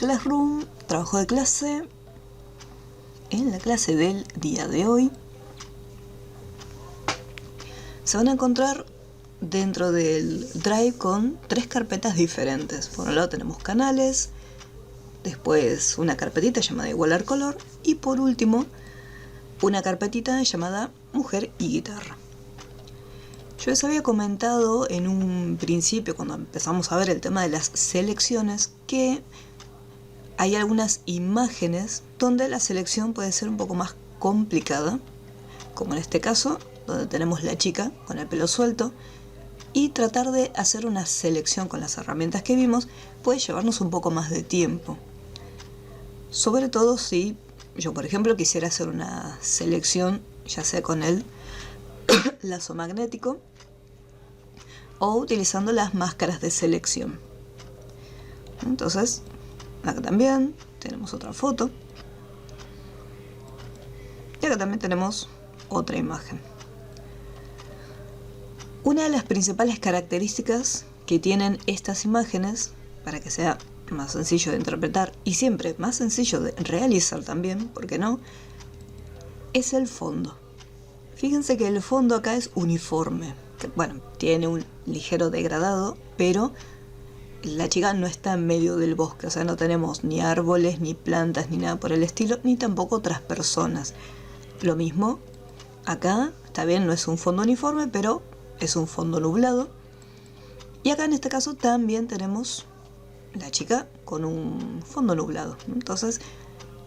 Classroom, trabajo de clase. En la clase del día de hoy se van a encontrar dentro del Drive con 3 carpetas diferentes. Por un lado tenemos canales, después una carpetita llamada Igualar Color y por último una carpetita llamada Mujer y Guitarra. Yo les había comentado en un principio, cuando empezamos a ver el tema de las selecciones, que hay algunas imágenes donde la selección puede ser un poco más complicada, como en este caso, donde tenemos la chica con el pelo suelto, y tratar de hacer una selección con las herramientas que vimos puede llevarnos un poco más de tiempo. Sobre todo si yo, por ejemplo, quisiera hacer una selección, ya sea con el lazo magnético o utilizando las máscaras de selección. Entonces, acá también tenemos otra foto. Y acá también tenemos otra imagen. Una de las principales características que tienen estas imágenes, para que sea más sencillo de interpretar y siempre más sencillo de realizar también, ¿por qué no?, es el fondo. Fíjense que el fondo acá es uniforme. Que, bueno, tiene un ligero degradado, pero la chica no está en medio del bosque, o sea, no tenemos ni árboles, ni plantas, ni nada por el estilo, ni tampoco otras personas. Lo mismo acá, está bien, no es un fondo uniforme, pero es un fondo nublado. Y acá en este caso también tenemos la chica con un fondo nublado. Entonces,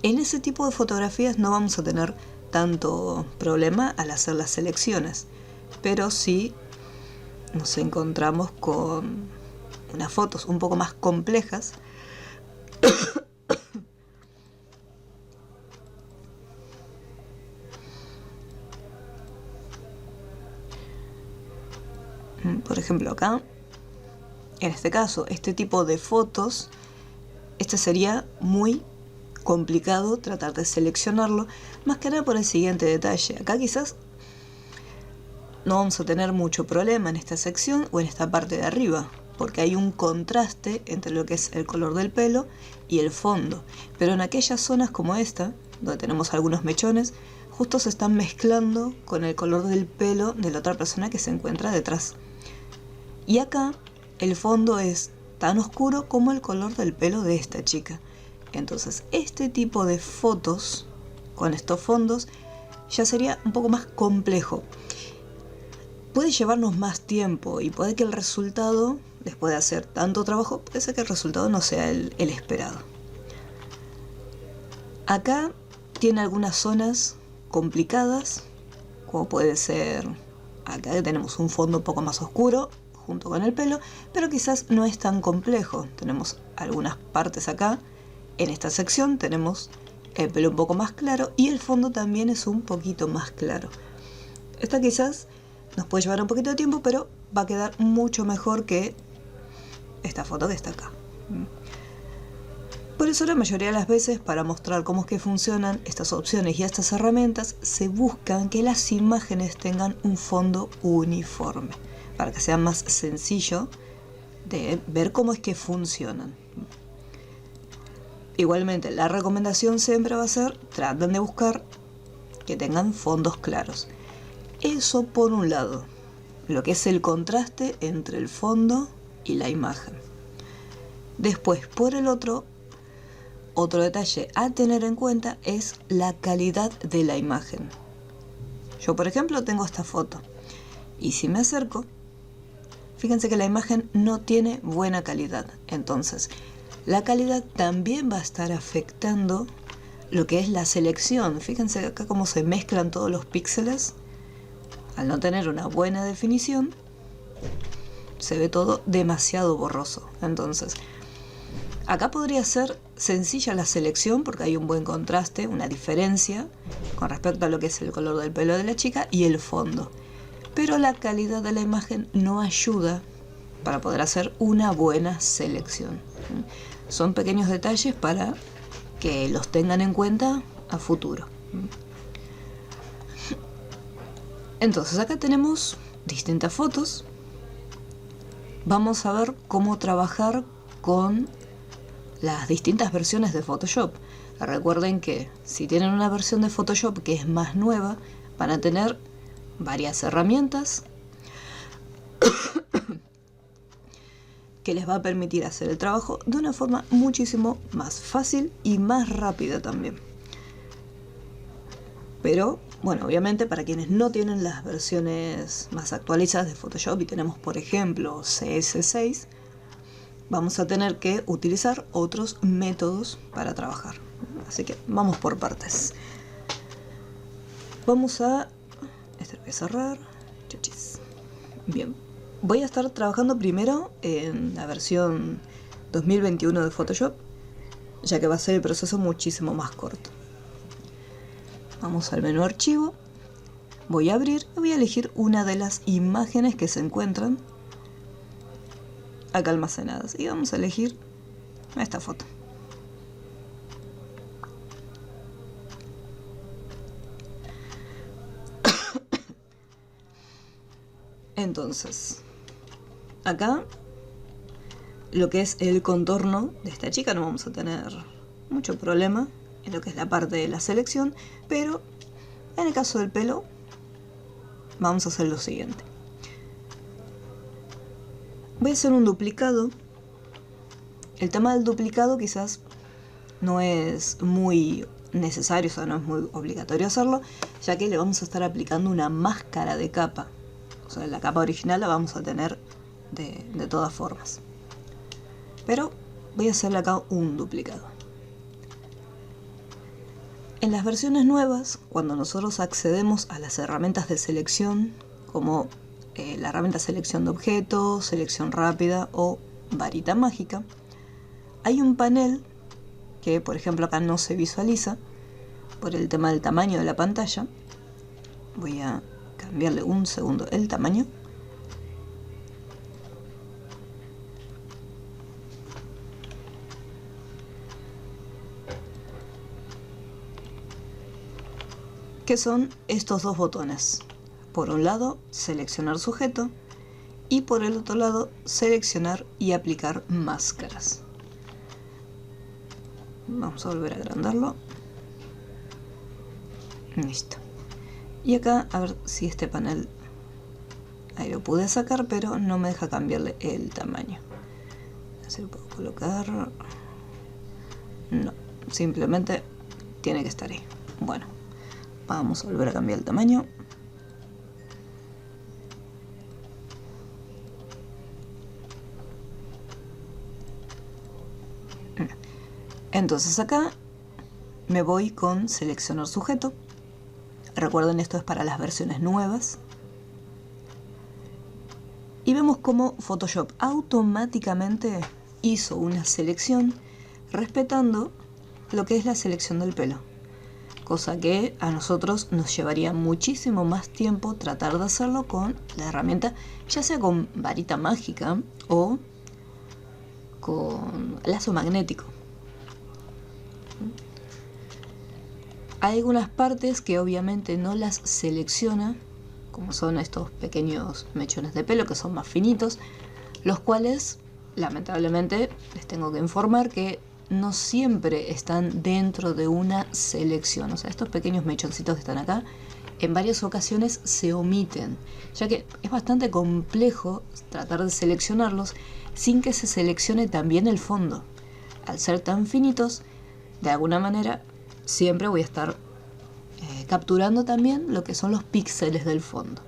en ese tipo de fotografías no vamos a tener tanto problema al hacer las selecciones, pero sí nos encontramos con unas fotos un poco más complejas por ejemplo acá, en este caso, este tipo de fotos, sería muy complicado tratar de seleccionarlo, más que nada por el siguiente detalle. Acá quizás no vamos a tener mucho problema en esta sección o en esta parte de arriba, porque hay un contraste entre lo que es el color del pelo y el fondo. Pero en aquellas zonas como esta, donde tenemos algunos mechones, justo se están mezclando con el color del pelo de la otra persona que se encuentra detrás. Y acá el fondo es tan oscuro como el color del pelo de esta chica. Entonces este tipo de fotos con estos fondos ya sería un poco más complejo. Puede llevarnos más tiempo y puede que el resultado, después de hacer tanto trabajo, puede ser que el resultado no sea el esperado. Acá tiene algunas zonas complicadas, como puede ser acá que tenemos un fondo un poco más oscuro junto con el pelo, pero quizás no es tan complejo. Tenemos algunas partes acá, en esta sección tenemos el pelo un poco más claro y el fondo también es un poquito más claro. Esta quizás nos puede llevar un poquito de tiempo, pero va a quedar mucho mejor que esta foto que está acá. Por eso la mayoría de las veces, para mostrar cómo es que funcionan estas opciones y estas herramientas, se buscan que las imágenes tengan un fondo uniforme, para que sea más sencillo de ver cómo es que funcionan. Igualmente, la recomendación siempre va a ser, traten de buscar que tengan fondos claros. Eso por un lado, lo que es el contraste entre el fondo y la imagen. Después, por el otro detalle a tener en cuenta es la calidad de la imagen. Yo, por ejemplo, tengo esta foto y si me acerco, fíjense que la imagen no tiene buena calidad. Entonces, la calidad también va a estar afectando lo que es la selección. Fíjense acá cómo se mezclan todos los píxeles. Al no tener una buena definición, se ve todo demasiado borroso. Entonces, acá podría ser sencilla la selección porque hay un buen contraste, una diferencia con respecto a lo que es el color del pelo de la chica y el fondo. Pero la calidad de la imagen no ayuda para poder hacer una buena selección. Son pequeños detalles para que los tengan en cuenta a futuro. Entonces acá tenemos distintas fotos. Vamos a ver cómo trabajar con las distintas versiones de Photoshop. Recuerden que si tienen una versión de Photoshop que es más nueva, van a tener varias herramientas que les va a permitir hacer el trabajo de una forma muchísimo más fácil y más rápida también. Pero, bueno, obviamente para quienes no tienen las versiones más actualizadas de Photoshop y tenemos, por ejemplo, CS6, vamos a tener que utilizar otros métodos para trabajar. Así que vamos por partes. Vamos a... Este lo voy a cerrar. Chuchis. Bien. Voy a estar trabajando primero en la versión 2021 de Photoshop, ya que va a ser el proceso muchísimo más corto. Vamos al menú archivo. Voy a abrir y voy a elegir una de las imágenes que se encuentran acá almacenadas. Y vamos a elegir esta foto. Entonces, acá lo que es el contorno de esta chica no vamos a tener mucho problema en lo que es la parte de la selección, pero en el caso del pelo vamos a hacer lo siguiente. Voy a hacer un duplicado. El tema del duplicado quizás no es muy necesario, o sea, no es muy obligatorio hacerlo, ya que le vamos a estar aplicando una máscara de capa. O sea, la capa original la vamos a tener de todas formas. Pero voy a hacerle acá un duplicado. En las versiones nuevas, cuando nosotros accedemos a las herramientas de selección, como la herramienta selección de objetos, selección rápida o varita mágica, hay un panel que, por ejemplo, acá no se visualiza por el tema del tamaño de la pantalla. Voy a cambiarle un segundo el tamaño. Que son estos dos botones. Por un lado, seleccionar sujeto, y por el otro lado, seleccionar y aplicar máscaras. Vamos a volver a agrandarlo. Listo. Y acá, a ver si este panel... Ahí lo pude sacar, pero no me deja cambiarle el tamaño. Así lo puedo colocar... No, simplemente tiene que estar ahí. Bueno, vamos a volver a cambiar el tamaño. Entonces acá me voy con seleccionar sujeto. Recuerden, esto es para las versiones nuevas. Y vemos cómo Photoshop automáticamente hizo una selección respetando lo que es la selección del pelo. Cosa que a nosotros nos llevaría muchísimo más tiempo tratar de hacerlo con la herramienta, ya sea con varita mágica o con lazo magnético. Hay algunas partes que obviamente no las selecciona, como son estos pequeños mechones de pelo que son más finitos, los cuales lamentablemente les tengo que informar que no siempre están dentro de una selección. O sea, estos pequeños mechoncitos que están acá en varias ocasiones se omiten, ya que es bastante complejo tratar de seleccionarlos sin que se seleccione también el fondo. Al ser tan finitos, de alguna manera siempre voy a estar capturando también lo que son los píxeles del fondo.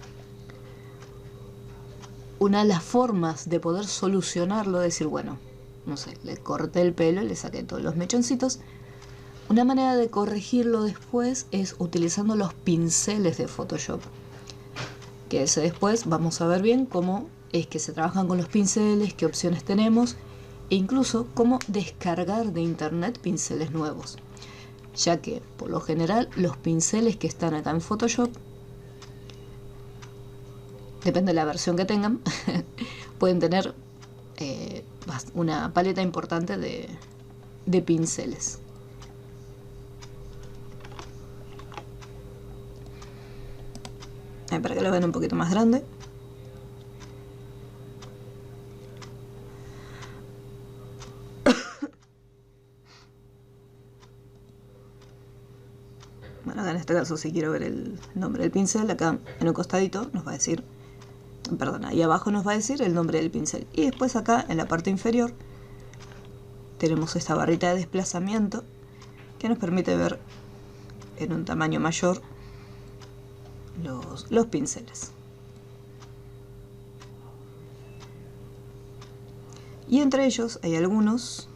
Una de las formas de poder solucionarlo, decir, bueno, no sé, le corté el pelo, le saqué todos los mechoncitos. Una manera de corregirlo después es utilizando los pinceles de Photoshop. Que ese después vamos a ver bien cómo es que se trabajan con los pinceles, qué opciones tenemos, e incluso cómo descargar de internet pinceles nuevos. Ya que, por lo general, los pinceles que están acá en Photoshop, depende de la versión que tengan, pueden tener una paleta importante de pinceles. Para que lo vean un poquito más grande. Bueno, acá en este caso si quiero ver el nombre del pincel, acá en un costadito nos va a decir, perdón, ahí abajo nos va a decir el nombre del pincel. Y después acá en la parte inferior tenemos esta barrita de desplazamiento que nos permite ver en un tamaño mayor los pinceles. Y entre ellos hay algunos,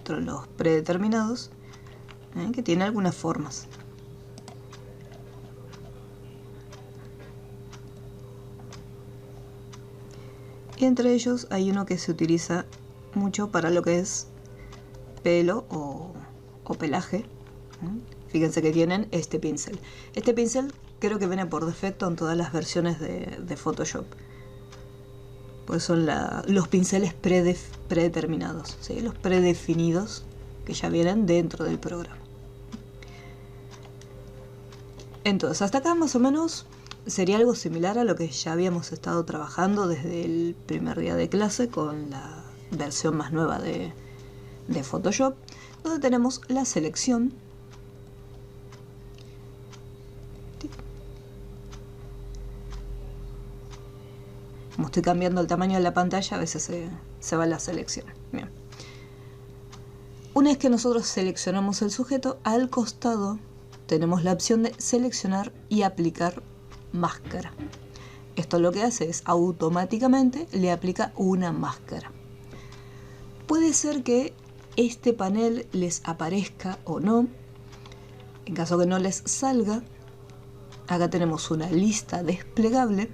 los predeterminados, que tienen algunas formas. Y entre ellos hay uno que se utiliza mucho para lo que es pelo o pelaje. Fíjense que tienen este pincel. Este pincel creo que viene por defecto en todas las versiones de Photoshop. Pues son los pinceles predeterminados, ¿sí? Los predefinidos que ya vienen dentro del programa. Entonces, hasta acá más o menos sería algo similar a lo que ya habíamos estado trabajando desde el primer día de clase con la versión más nueva de Photoshop, donde tenemos la selección. Como estoy cambiando el tamaño de la pantalla, a veces se va la selección. Bien. Una vez que nosotros seleccionamos el sujeto, al costado tenemos la opción de seleccionar y aplicar máscara. Esto lo que hace es automáticamente le aplica una máscara. Puede ser que este panel les aparezca o no. En caso que no les salga, acá tenemos una lista desplegable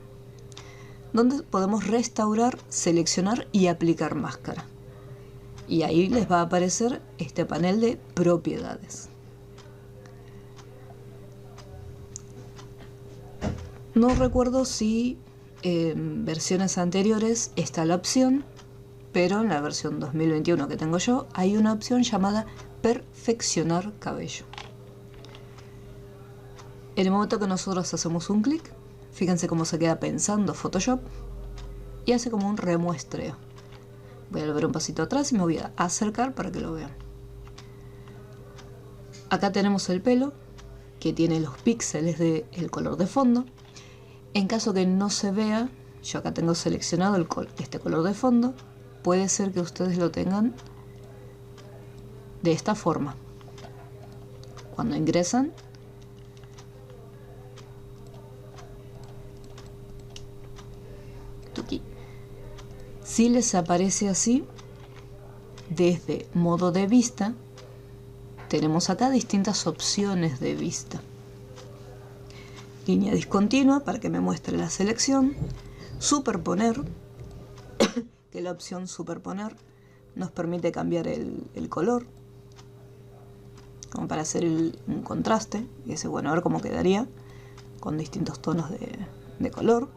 donde podemos restaurar, seleccionar y aplicar máscara. Y ahí les va a aparecer este panel de propiedades. No recuerdo si en versiones anteriores está la opción, pero en la versión 2021 que tengo yo hay una opción llamada perfeccionar cabello. En el momento que nosotros hacemos un clic, fíjense cómo se queda pensando Photoshop y hace como un remuestreo. Voy a volver un pasito atrás y me voy a acercar para que lo vean. Acá tenemos el pelo que tiene los píxeles del color de fondo. En caso que no se vea, yo acá tengo seleccionado este color de fondo. Puede ser que ustedes lo tengan de esta forma. Cuando ingresan, aquí, si les aparece así, desde modo de vista, tenemos acá distintas opciones de vista. Línea discontinua para que me muestre la selección. Superponer, que la opción superponer nos permite cambiar el color, como para hacer un contraste. Y ese, bueno, a ver cómo quedaría con distintos tonos de color.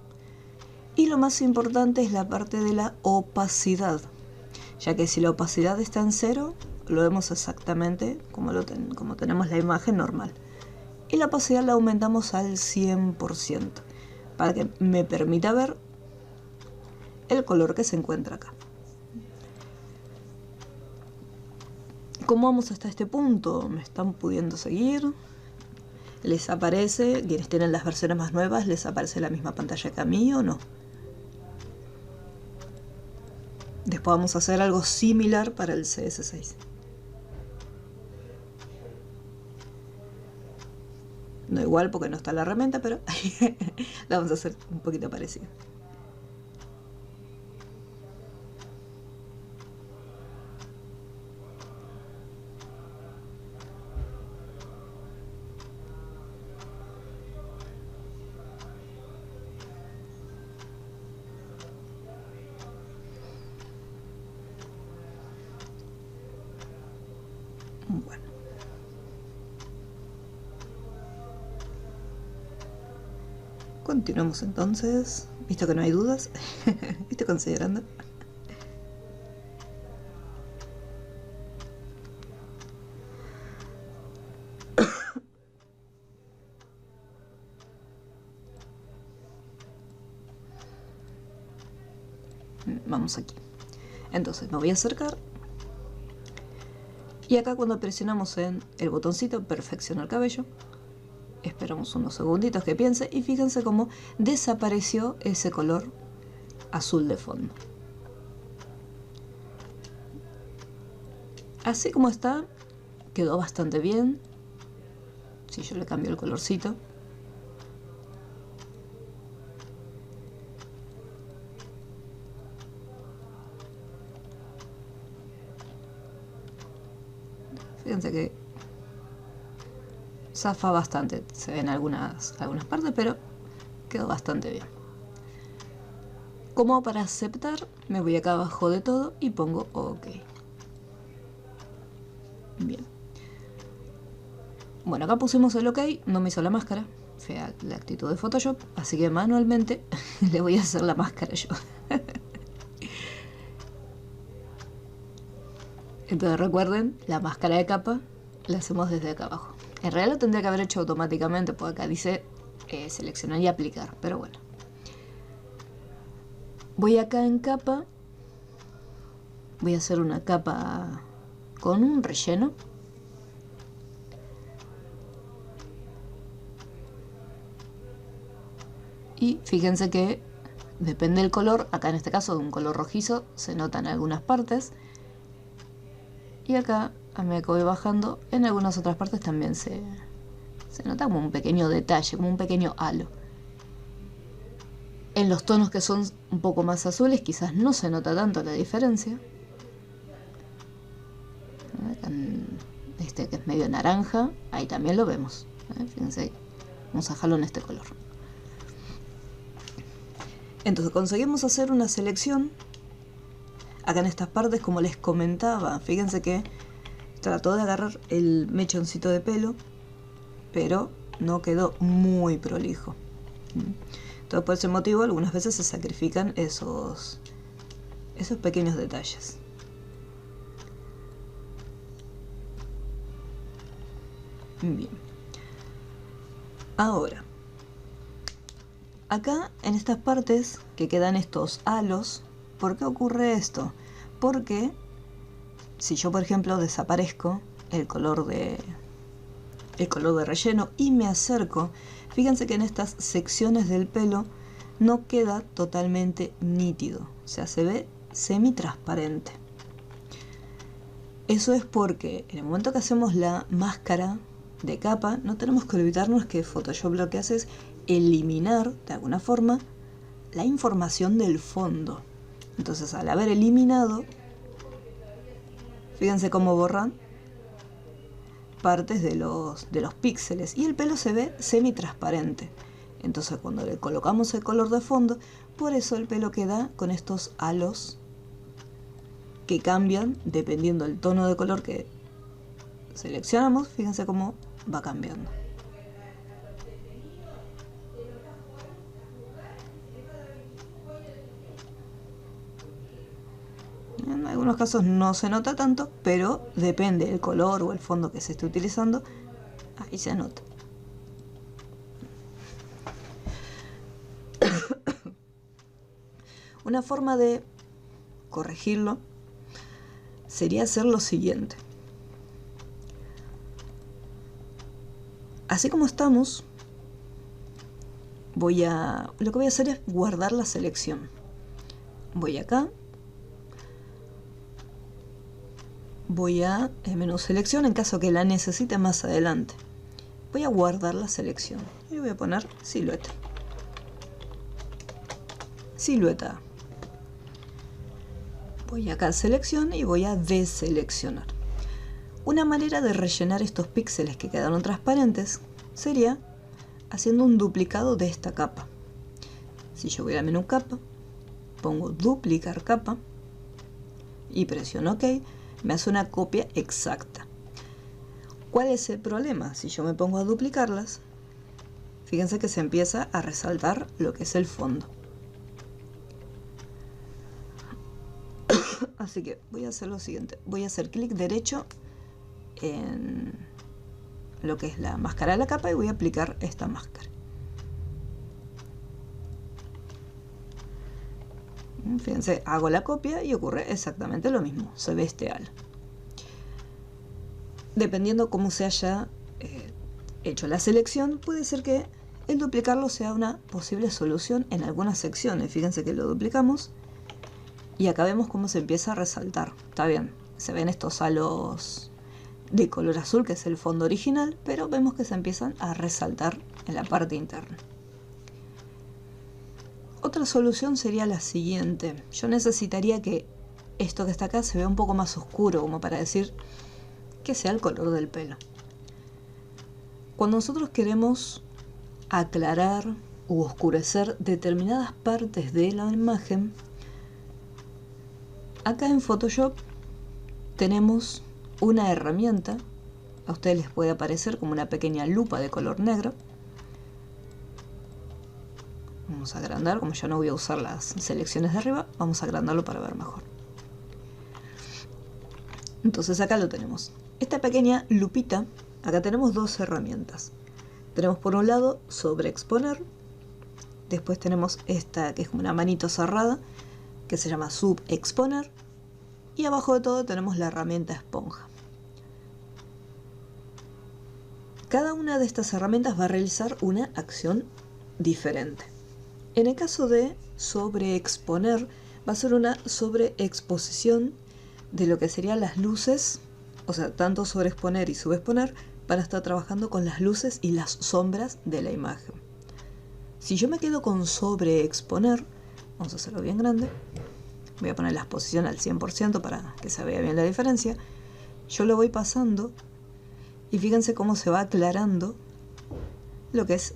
Y lo más importante es la parte de la opacidad, ya que si la opacidad está en 0, lo vemos exactamente como tenemos la imagen normal. Y la opacidad la aumentamos al 100%, para que me permita ver el color que se encuentra acá. ¿Cómo vamos hasta este punto? ¿Me están pudiendo seguir? ¿Les aparece, quienes tienen las versiones más nuevas, les aparece la misma pantalla que a mí o no? Después vamos a hacer algo similar para el CS6. No igual porque no está la herramienta, pero la vamos a hacer un poquito parecida. Bueno. Continuamos entonces, visto que no hay dudas. Estoy considerando. Vamos aquí. Entonces me voy a acercar. Y acá cuando presionamos en el botoncito perfeccionar cabello, Esperamos unos segunditos que piense y fíjense cómo desapareció ese color azul de fondo. Así como está, quedó bastante bien. Si yo le cambio el colorcito. Fíjense que zafa bastante, se ven algunas partes, pero quedó bastante bien. Como para aceptar, me voy acá abajo de todo y pongo OK. Bien. Bueno, acá pusimos el OK, no me hizo la máscara, fea la actitud de Photoshop, así que manualmente le voy a hacer la máscara yo. Entonces recuerden, la máscara de capa la hacemos desde acá abajo. En realidad lo tendría que haber hecho automáticamente, porque acá dice seleccionar y aplicar, pero bueno. Voy acá en capa, voy a hacer una capa con un relleno. Y fíjense que depende del color, acá en este caso de un color rojizo, se notan algunas partes. Y acá, a medida que voy bajando, en algunas otras partes también se nota como un pequeño detalle, como un pequeño halo. En los tonos que son un poco más azules quizás no se nota tanto la diferencia. Este que es medio naranja, ahí también lo vemos. Fíjense, vamos a dejarlo en este color. Entonces conseguimos hacer una selección. Acá en estas partes, como les comentaba, fíjense que trató de agarrar el mechoncito de pelo, pero no quedó muy prolijo. Entonces por ese motivo algunas veces se sacrifican esos pequeños detalles. Bien. Ahora, acá en estas partes que quedan estos halos, ¿por qué ocurre esto? Porque si yo, por ejemplo, desaparezco el color de relleno y me acerco, fíjense que en estas secciones del pelo no queda totalmente nítido, o sea, se ve semi-transparente. Eso es porque en el momento que hacemos la máscara de capa, no tenemos que olvidarnos que Photoshop lo que hace es eliminar, de alguna forma, la información del fondo. Entonces, al haber eliminado, fíjense cómo borran partes de los píxeles y el pelo se ve semi-transparente. Entonces, cuando le colocamos el color de fondo, por eso el pelo queda con estos halos que cambian dependiendo del tono de color que seleccionamos. Fíjense cómo va cambiando. En algunos casos no se nota tanto, pero depende del color o el fondo que se esté utilizando, ahí se nota. Una forma de corregirlo sería hacer lo siguiente. Así como estamos, lo que voy a hacer es guardar la selección. Voy acá, voy a menú selección en caso que la necesite más adelante. Voy a guardar la selección y voy a poner silueta. Silueta. Voy acá a selección y voy a deseleccionar. Una manera de rellenar estos píxeles que quedaron transparentes sería haciendo un duplicado de esta capa. Si yo voy al menú capa, pongo duplicar capa y presiono OK, me hace una copia exacta. ¿Cuál es el problema? Si yo me pongo a duplicarlas, fíjense que se empieza a resaltar lo que es el fondo. Así que voy a hacer lo siguiente, voy a hacer clic derecho en lo que es la máscara de la capa y voy a aplicar esta máscara. Fíjense, hago la copia y ocurre exactamente lo mismo, se ve este halo. Dependiendo cómo se haya Hecho la selección, puede ser que el duplicarlo sea una posible solución en algunas secciones. Fíjense que lo duplicamos y acá vemos cómo se empieza a resaltar. Está bien, se ven estos halos de color azul, que es el fondo original, pero vemos que se empiezan a resaltar en la parte interna. Otra solución sería la siguiente. Yo necesitaría que esto que está acá se vea un poco más oscuro, como para decir que sea el color del pelo. Cuando nosotros queremos aclarar u oscurecer determinadas partes de la imagen, acá en Photoshop tenemos una herramienta, a ustedes les puede aparecer como una pequeña lupa de color negro. Vamos a agrandar, como ya no voy a usar las selecciones de arriba, vamos a agrandarlo para ver mejor. Entonces acá lo tenemos. Esta pequeña lupita, acá tenemos dos herramientas. Tenemos por un lado sobreexponer, después tenemos esta que es como una manito cerrada, que se llama subexponer, y abajo de todo tenemos la herramienta esponja. Cada una de estas herramientas va a realizar una acción diferente. En el caso de sobreexponer, va a ser una sobreexposición de lo que serían las luces, o sea, tanto sobreexponer y subexponer, para estar trabajando con las luces y las sombras de la imagen. Si yo me quedo con sobreexponer, vamos a hacerlo bien grande, voy a poner la exposición al 100% para que se vea bien la diferencia. Yo lo voy pasando y fíjense cómo se va aclarando lo que es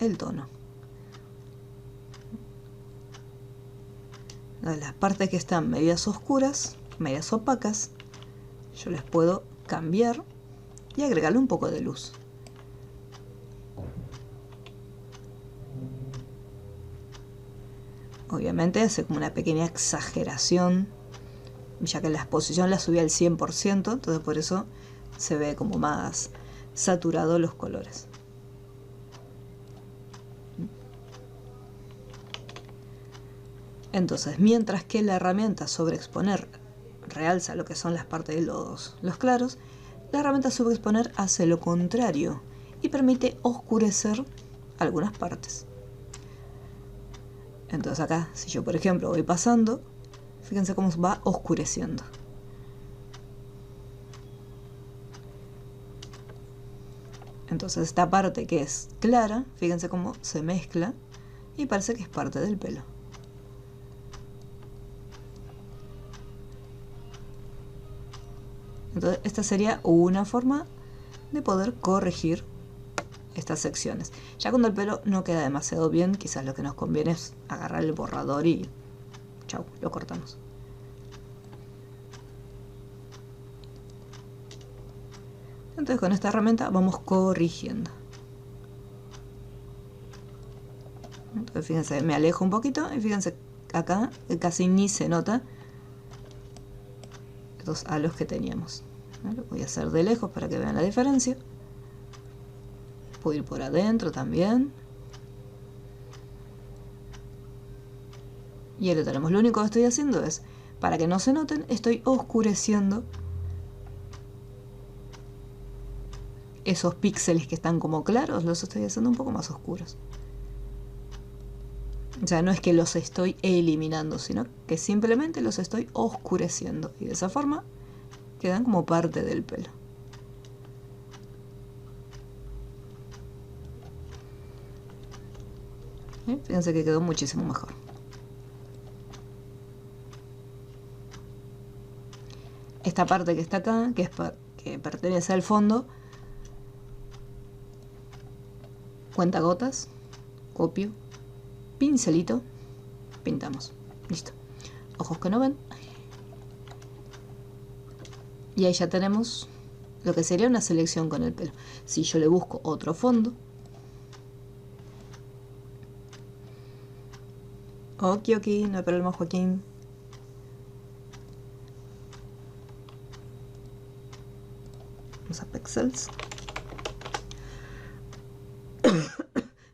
el tono. Las partes que están medias oscuras, medias opacas, yo les puedo cambiar y agregarle un poco de luz. Obviamente hace como una pequeña exageración, ya que la exposición la subí al 100%, entonces por eso se ve como más saturado los colores. Entonces, mientras que la herramienta sobreexponer realza lo que son las partes de los claros, la herramienta subexponer hace lo contrario y permite oscurecer algunas partes. Entonces acá, si yo por ejemplo voy pasando, fíjense cómo va oscureciendo. Entonces esta parte que es clara, fíjense cómo se mezcla y parece que es parte del pelo. Entonces esta sería una forma de poder corregir estas secciones. Ya cuando el pelo no queda demasiado bien, quizás lo que nos conviene es agarrar el borrador y chau, lo cortamos. Entonces con esta herramienta vamos corrigiendo. Entonces fíjense, me alejo un poquito y fíjense acá casi ni se nota estos halos que teníamos. Lo voy a hacer de lejos para que vean la diferencia. Puedo ir por adentro también. Y ahí lo tenemos. Lo único que estoy haciendo es, para que no se noten, estoy oscureciendo esos píxeles que están como claros, los estoy haciendo un poco más oscuros. O sea, no es que los estoy eliminando, sino que simplemente los estoy oscureciendo. Y de esa forma quedan como parte del pelo. Fíjense que quedó muchísimo mejor. Esta parte que está acá, que pertenece al fondo, cuentagotas, copio, pincelito, pintamos. Listo. Ojos que no ven. Y ahí ya tenemos lo que sería una selección con el pelo. Si yo le busco otro fondo. Ok, no hay problema, Joaquín. Vamos a Pexels.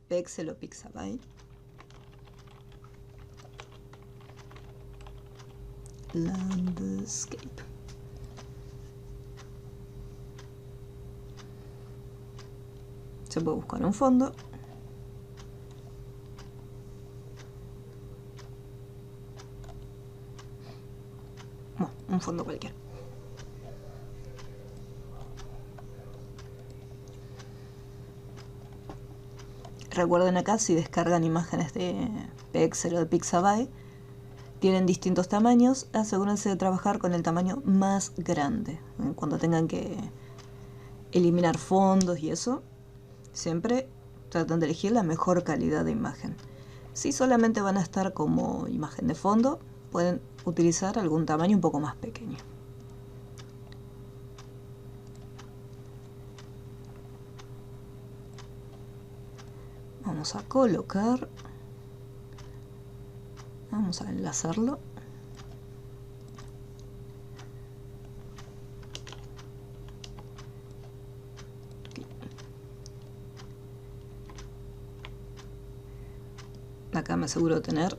Pexel o Pixabay. Landscape. Se puede buscar un fondo. Bueno, un fondo cualquiera. Recuerden acá, si descargan imágenes de Pexel o de Pixabay, tienen distintos tamaños, asegúrense de trabajar con el tamaño más grande. Cuando tengan que eliminar fondos y eso, siempre tratan de elegir la mejor calidad de imagen. Si solamente van a estar como imagen de fondo, pueden utilizar algún tamaño un poco más pequeño. Vamos a colocar, vamos a enlazarlo. Aquí. Acá me aseguro de tener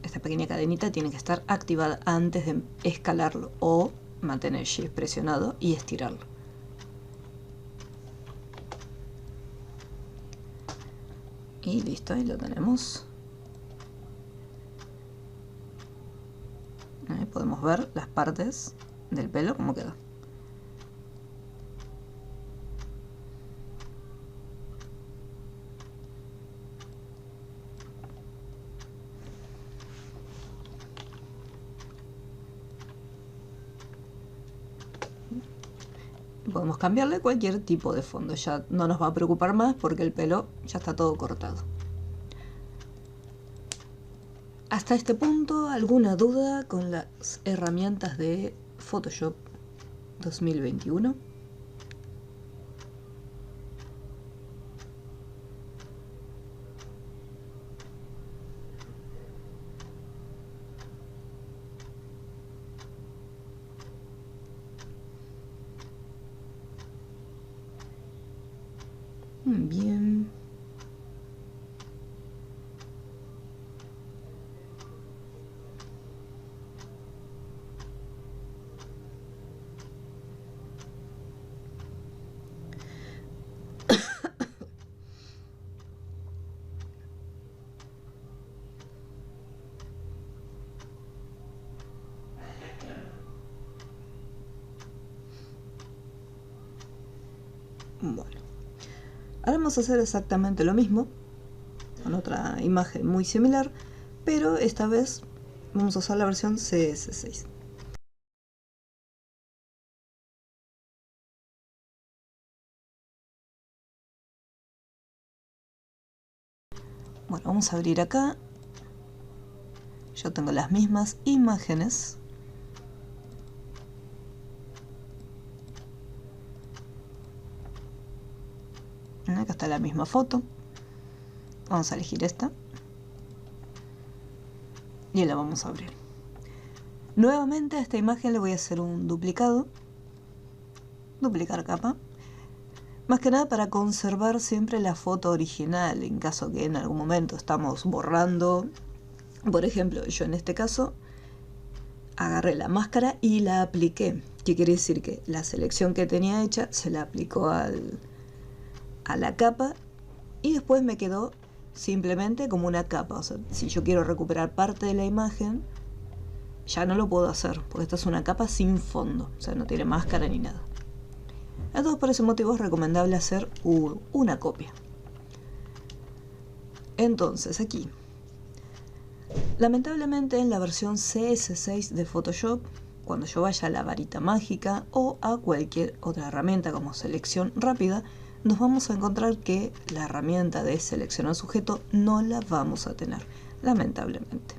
esta pequeña cadenita, tiene que estar activada antes de escalarlo o mantener Shift presionado y estirarlo. Y listo, ahí lo tenemos. Ahí podemos ver las partes del pelo, cómo queda. Podemos cambiarle cualquier tipo de fondo, ya no nos va a preocupar más porque el pelo ya está todo cortado. Hasta este punto, ¿alguna duda con las herramientas de Photoshop 2021? Bien. Bueno, ahora vamos a hacer exactamente lo mismo con otra imagen muy similar, pero esta vez vamos a usar la versión CS6. Bueno, vamos a abrir acá. Yo tengo las mismas imágenes. Acá está la misma foto. Vamos a elegir esta. Y la vamos a abrir. Nuevamente a esta imagen le voy a hacer un duplicado. Duplicar capa. Más que nada para conservar siempre la foto original, en caso que en algún momento estamos borrando. Por ejemplo, yo en este caso agarré la máscara y la apliqué. ¿Qué quiere decir? Que la selección que tenía hecha se la aplicó a la capa y después me quedó simplemente como una capa. O sea, si yo quiero recuperar parte de la imagen, ya no lo puedo hacer, porque esta es una capa sin fondo, o sea, no tiene máscara ni nada. Entonces, por ese motivo es recomendable hacer una copia. Entonces, aquí, lamentablemente en la versión CS6 de Photoshop, cuando yo vaya a la varita mágica o a cualquier otra herramienta como selección rápida, nos vamos a encontrar que la herramienta de seleccionar sujeto no la vamos a tener, lamentablemente.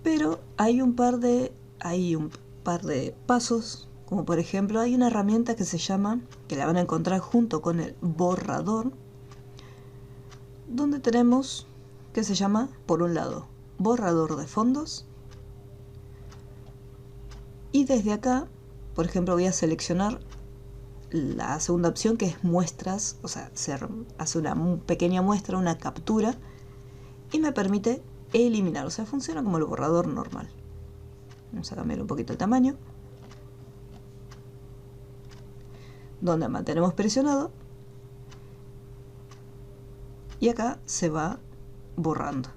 Pero hay un par de pasos, como por ejemplo hay una herramienta que se llama, que la van a encontrar junto con el borrador, donde tenemos, que se llama, por un lado, borrador de fondos, y desde acá, por ejemplo, voy a seleccionar la segunda opción, que es muestras, o sea, se hace una pequeña muestra, una captura, y me permite eliminar, o sea, funciona como el borrador normal. Vamos a cambiar un poquito el tamaño, donde mantenemos presionado y acá se va borrando.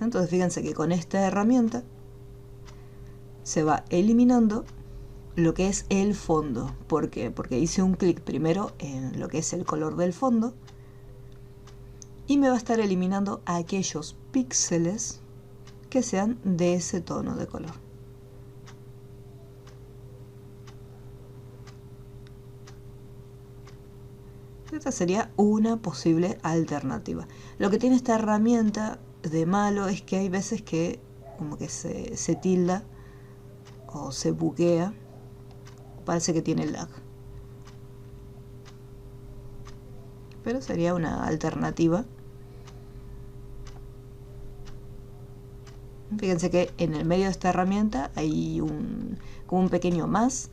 Entonces fíjense que con esta herramienta se va eliminando lo que es el fondo. ¿Por qué? Porque hice un clic primero en lo que es el color del fondo y me va a estar eliminando aquellos píxeles que sean de ese tono de color. Esta sería una posible alternativa. Lo que tiene esta herramienta de malo es que hay veces que como que se tilda o se buguea, parece que tiene lag. Pero sería una alternativa. Fíjense que en el medio de esta herramienta hay como un pequeño más.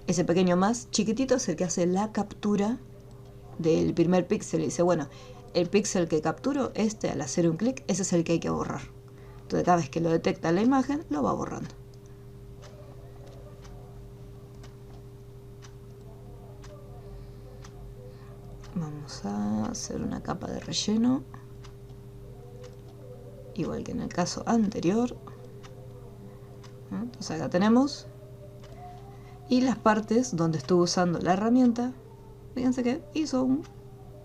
Ese pequeño más chiquitito es el que hace la captura del primer píxel y dice, bueno, el píxel que capturo, al hacer un clic, ese es el que hay que borrar. Entonces cada vez que lo detecta la imagen, lo va borrando. Vamos a hacer una capa de relleno, igual que en el caso anterior. Entonces acá tenemos, y las partes donde estuve usando la herramienta, fíjense que hizo un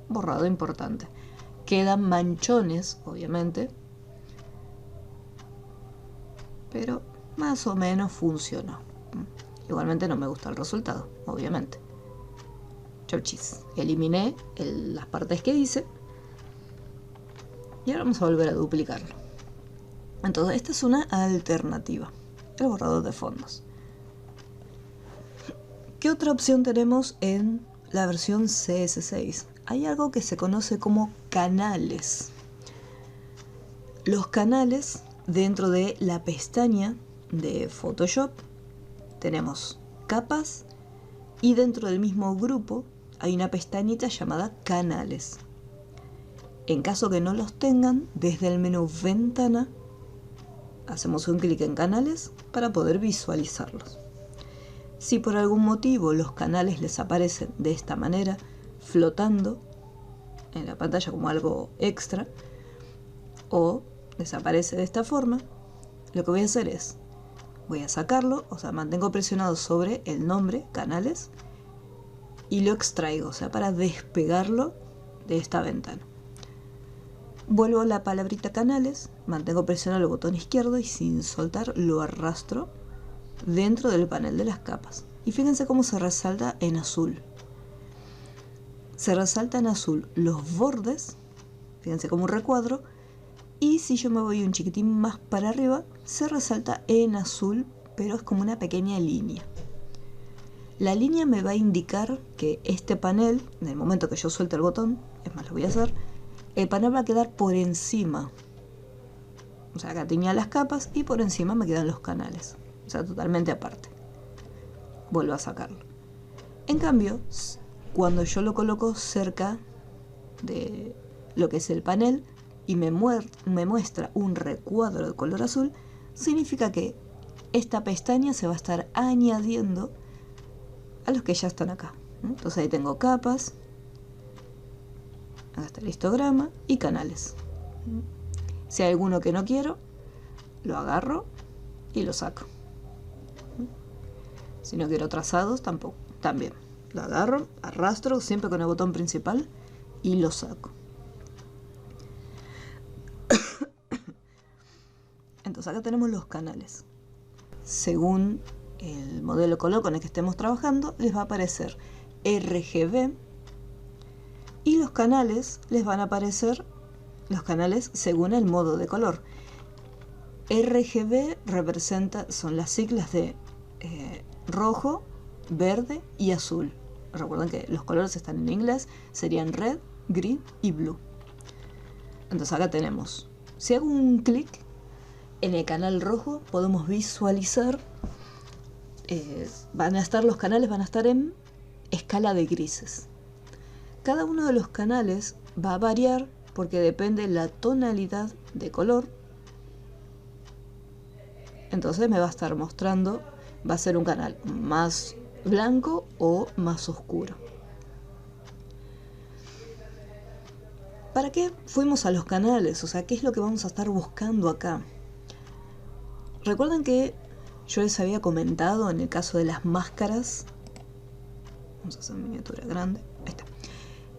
borrado importante. Quedan manchones, obviamente, pero más o menos funcionó. Igualmente no me gusta el resultado, obviamente. Chauchis. Eliminé las partes que hice y ahora vamos a volver a duplicarlo. Entonces esta es una alternativa, el borrador de fondos. ¿Qué otra opción tenemos en la versión CS6? Hay algo que se conoce como canales. Los canales, dentro de la pestaña de Photoshop tenemos capas y dentro del mismo grupo hay una pestañita llamada canales. En caso que no los tengan, desde el menú ventana hacemos un clic en canales para poder visualizarlos. Si por algún motivo los canales les aparecen de esta manera, flotando en la pantalla como algo extra, o desaparece de esta forma, lo que voy a hacer es, voy a sacarlo, o sea, mantengo presionado sobre el nombre, canales, y lo extraigo, o sea, para despegarlo de esta ventana. Vuelvo a la palabrita canales, mantengo presionado el botón izquierdo y sin soltar lo arrastro dentro del panel de las capas. Y fíjense cómo se resalta en azul. Se resalta en azul los bordes, fíjense como un recuadro, y si yo me voy un chiquitín más para arriba, se resalta en azul, pero es como una pequeña línea. La línea me va a indicar que este panel, en el momento que yo suelte el botón, es más, lo voy a hacer, el panel va a quedar por encima. O sea, acá tenía las capas y por encima me quedan los canales. O sea, totalmente aparte. Vuelvo a sacarlo. En cambio, cuando yo lo coloco cerca de lo que es el panel y me muestra un recuadro de color azul, significa que esta pestaña se va a estar añadiendo a los que ya están acá. Entonces ahí tengo capas, acá está el histograma y canales. Si hay alguno que no quiero, lo agarro y lo saco. Si no quiero trazados, tampoco, también lo agarro, arrastro siempre con el botón principal y lo saco. Entonces acá tenemos los canales. Según el modelo de color con el que estemos trabajando, les va a aparecer RGB y los canales les van a aparecer los canales según el modo de color. RGB son las siglas de rojo, verde y azul. Recuerden que los colores están en inglés, serían red, green y blue. Entonces acá tenemos, si hago un clic en el canal rojo, podemos visualizar, los canales van a estar en escala de grises. Cada uno de los canales va a variar porque depende de la tonalidad de color. Entonces me va a estar mostrando, va a ser un canal más blanco o más oscuro. ¿Para qué fuimos a los canales? O sea, ¿qué es lo que vamos a estar buscando acá? Recuerden que yo les había comentado en el caso de las máscaras. Vamos a hacer miniatura grande. Ahí está.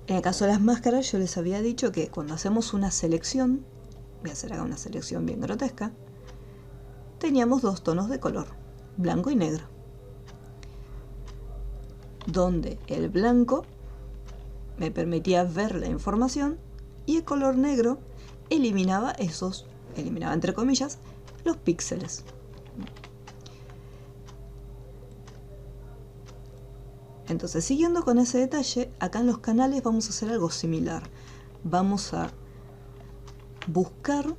En el caso de las máscaras yo les había dicho que cuando hacemos una selección, voy a hacer acá una selección bien grotesca, teníamos dos tonos de color, blanco y negro. Donde el blanco me permitía ver la información y el color negro eliminaba entre comillas, los píxeles. Entonces, siguiendo con ese detalle, acá en los canales vamos a hacer algo similar. Vamos a buscar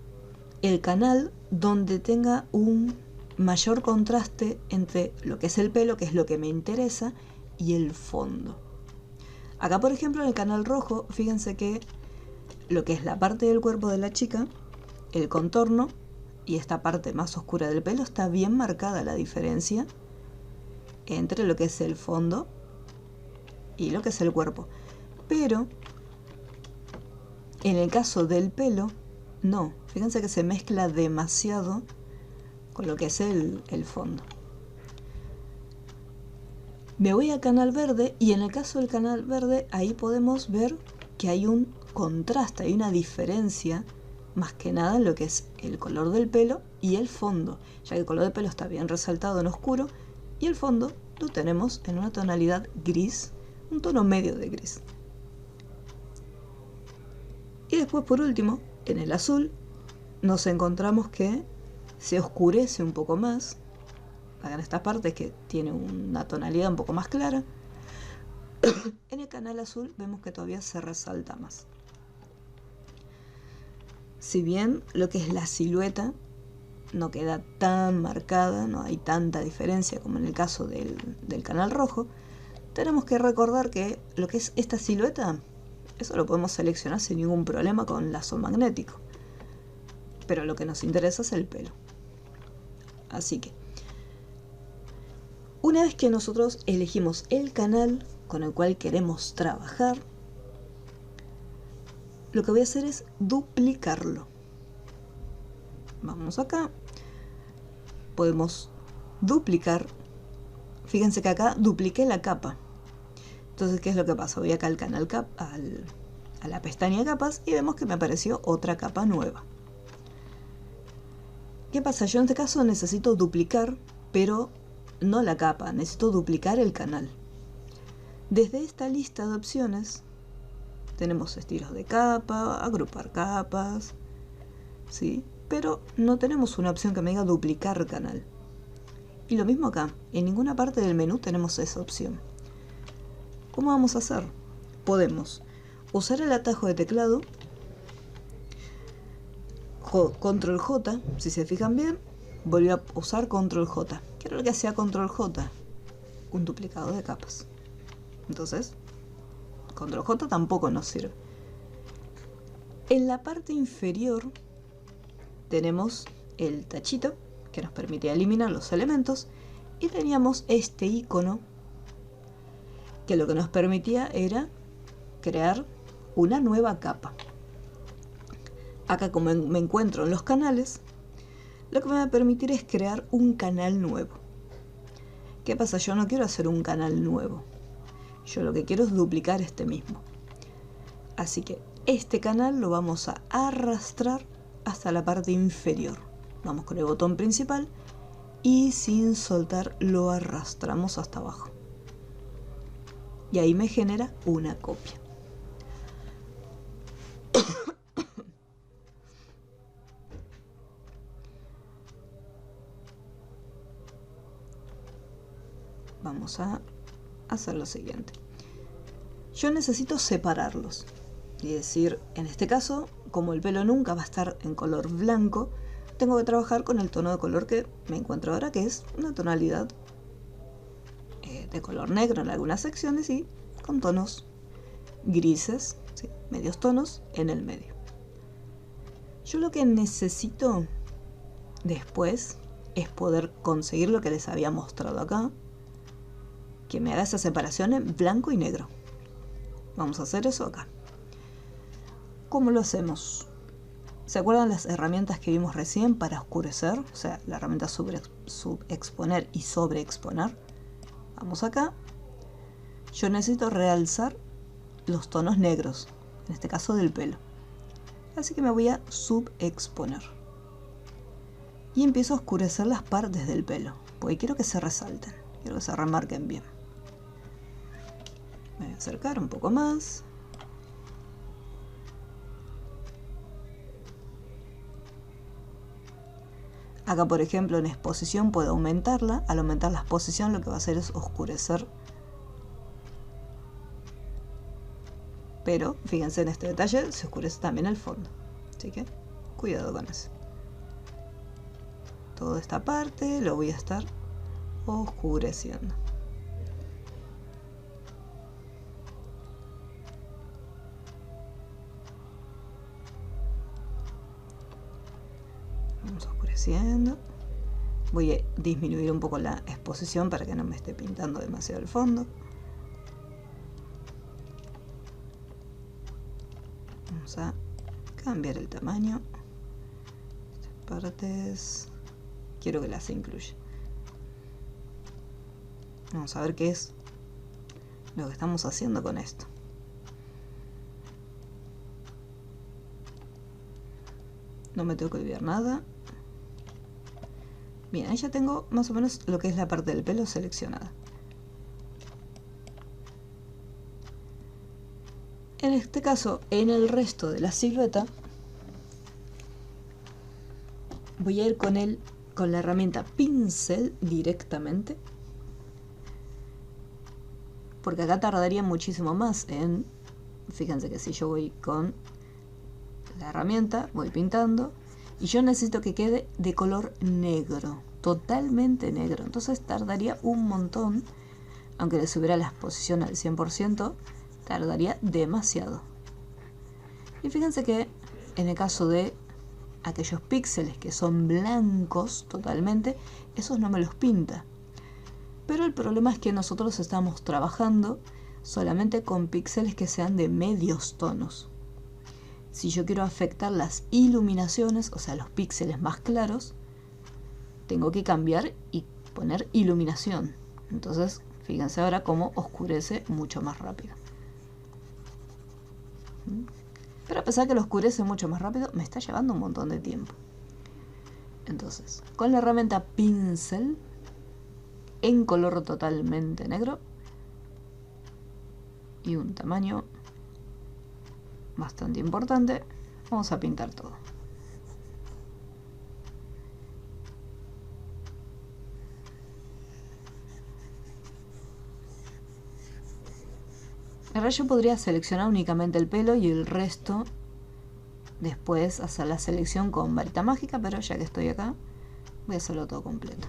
el canal donde tenga un mayor contraste entre lo que es el pelo, que es lo que me interesa, y el fondo. Acá, por ejemplo, en el canal rojo, fíjense que lo que es la parte del cuerpo de la chica, el contorno y esta parte más oscura del pelo, está bien marcada la diferencia entre lo que es el fondo y lo que es el cuerpo. Pero en el caso del pelo, no. Fíjense que se mezcla demasiado con lo que es el fondo. Me voy al canal verde y en el caso del canal verde ahí podemos ver que hay un contraste, hay una diferencia más que nada en lo que es el color del pelo y el fondo, ya que el color del pelo está bien resaltado en oscuro y el fondo lo tenemos en una tonalidad gris, un tono medio de gris. Y después, por último, en el azul nos encontramos que se oscurece un poco más. Acá en estas partes que tiene una tonalidad un poco más clara. En el canal azul vemos que todavía se resalta más. Si bien lo que es la silueta no queda tan marcada, no hay tanta diferencia como en el caso del canal rojo, tenemos que recordar que lo que es esta silueta, eso lo podemos seleccionar sin ningún problema con lazo magnético. Pero lo que nos interesa es el pelo. Así que, una vez que nosotros elegimos el canal con el cual queremos trabajar, lo que voy a hacer es duplicarlo. Vamos acá, podemos duplicar. Fíjense que acá dupliqué la capa. Entonces, ¿qué es lo que pasa? Voy acá al canal a la pestaña de capas y vemos que me apareció otra capa nueva. ¿Qué pasa? Yo en este caso necesito duplicar, pero no la capa, necesito duplicar el canal. Desde esta lista de opciones tenemos estilos de capa, agrupar capas, ¿sí? Pero no tenemos una opción que me diga duplicar canal. Y lo mismo acá, en ninguna parte del menú tenemos esa opción. ¿Cómo vamos a hacer? Podemos usar el atajo de teclado, Control J, si se fijan bien, volví a usar Control J. ¿Qué era lo que hacía Control J? Un duplicado de capas. Entonces, Control J tampoco nos sirve. En la parte inferior tenemos el tachito que nos permitía eliminar los elementos y teníamos este icono que lo que nos permitía era crear una nueva capa. Acá, como me encuentro en los canales, lo que me va a permitir es crear un canal nuevo. ¿Qué pasa? Yo no quiero hacer un canal nuevo. Yo lo que quiero es duplicar este mismo. Así que este canal lo vamos a arrastrar hasta la parte inferior. Vamos con el botón principal y sin soltar lo arrastramos hasta abajo. Y ahí me genera una copia. Vamos a hacer lo siguiente. Yo necesito separarlos. Y decir, en este caso, como el pelo nunca va a estar en color blanco, tengo que trabajar con el tono de color que me encuentro ahora, que es una tonalidad de color negro en algunas secciones y con tonos grises, ¿sí? Medios tonos en el medio. Yo lo que necesito después es poder conseguir lo que les había mostrado acá, que me haga esa separación en blanco y negro. Vamos a hacer eso acá. ¿Cómo lo hacemos? ¿Se acuerdan las herramientas que vimos recién para oscurecer? O sea, la herramienta subexponer y sobreexponer. Vamos acá. Yo necesito realzar los tonos negros, en este caso del pelo. Así que me voy a subexponer. Y empiezo a oscurecer las partes del pelo, porque quiero que se resalten, quiero que se remarquen bien. Me voy a acercar un poco más. Acá, por ejemplo, en exposición puedo aumentarla. Al aumentar la exposición lo que va a hacer es oscurecer. Pero, fíjense en este detalle, se oscurece también el fondo. Así que, cuidado con eso. Toda esta parte lo voy a estar oscureciendo. Vamos oscureciendo. Voy a disminuir un poco la exposición para que no me esté pintando demasiado el fondo. Vamos a cambiar el tamaño. Estas partes quiero que las incluya. Vamos a ver qué es lo que estamos haciendo con esto. No me tengo que olvidar nada. Bien, ahí ya tengo más o menos lo que es la parte del pelo seleccionada. En este caso, en el resto de la silueta, voy a ir con la herramienta pincel directamente. Porque acá tardaría muchísimo más en... Fíjense que si yo voy con la herramienta, voy pintando, y yo necesito que quede de color negro, totalmente negro. Entonces tardaría un montón, aunque le subiera la exposición al 100%, tardaría demasiado. Y fíjense que en el caso de aquellos píxeles que son blancos totalmente, esos no me los pinta. Pero el problema es que nosotros estamos trabajando solamente con píxeles que sean de medios tonos. Si yo quiero afectar las iluminaciones, o sea, los píxeles más claros, tengo que cambiar y poner iluminación. Entonces, fíjense ahora cómo oscurece mucho más rápido. Pero a pesar que lo oscurece mucho más rápido, me está llevando un montón de tiempo. Entonces, con la herramienta pincel, en color totalmente negro, y un tamaño bastante importante, vamos a pintar todo. Ahora yo podría seleccionar únicamente el pelo y el resto después hacer la selección con varita mágica, pero ya que estoy acá, voy a hacerlo todo completo.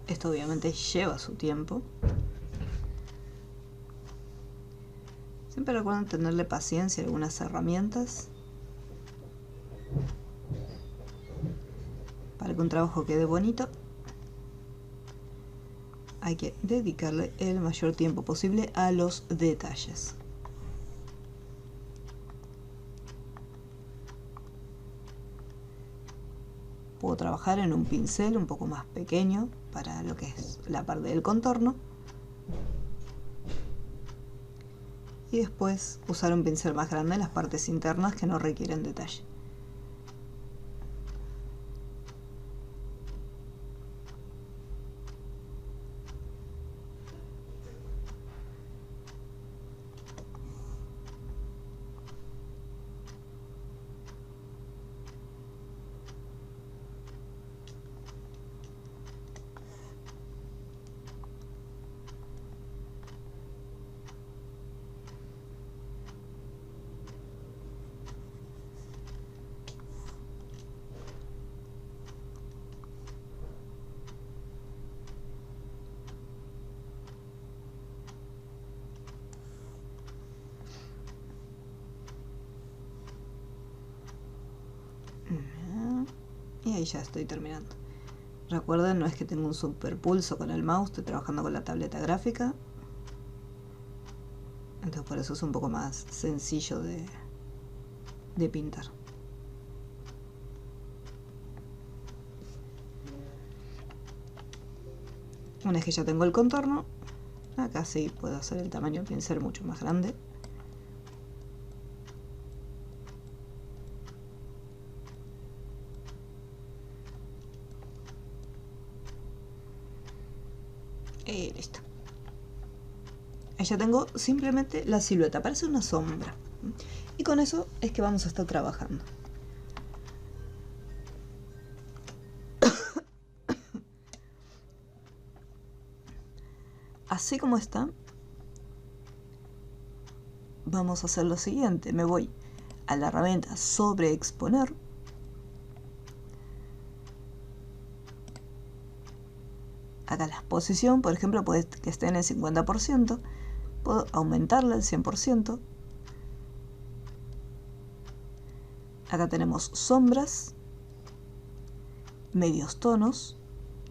Esto obviamente lleva su tiempo. Siempre recuerden tenerle paciencia a algunas herramientas para que un trabajo quede bonito. Hay que dedicarle el mayor tiempo posible a los detalles. Puedo trabajar en un pincel un poco más pequeño para lo que es la parte del contorno. Y después usar un pincel más grande en las partes internas que no requieren detalle. Y ahí ya estoy terminando. Recuerden, no es que tengo un super pulso con el mouse, estoy trabajando con la tableta gráfica. Entonces por eso es un poco más sencillo de pintar. Una vez que ya tengo el contorno, acá sí puedo hacer el tamaño del pincel mucho más grande. Y listo. Ahí ya tengo simplemente la silueta, parece una sombra. Y con eso es que vamos a estar trabajando. Así como está, vamos a hacer lo siguiente. Me voy a la herramienta sobreexponer. Acá la exposición, por ejemplo, puede que esté en el 50%. Puedo aumentarla al 100%. Acá tenemos sombras, medios tonos,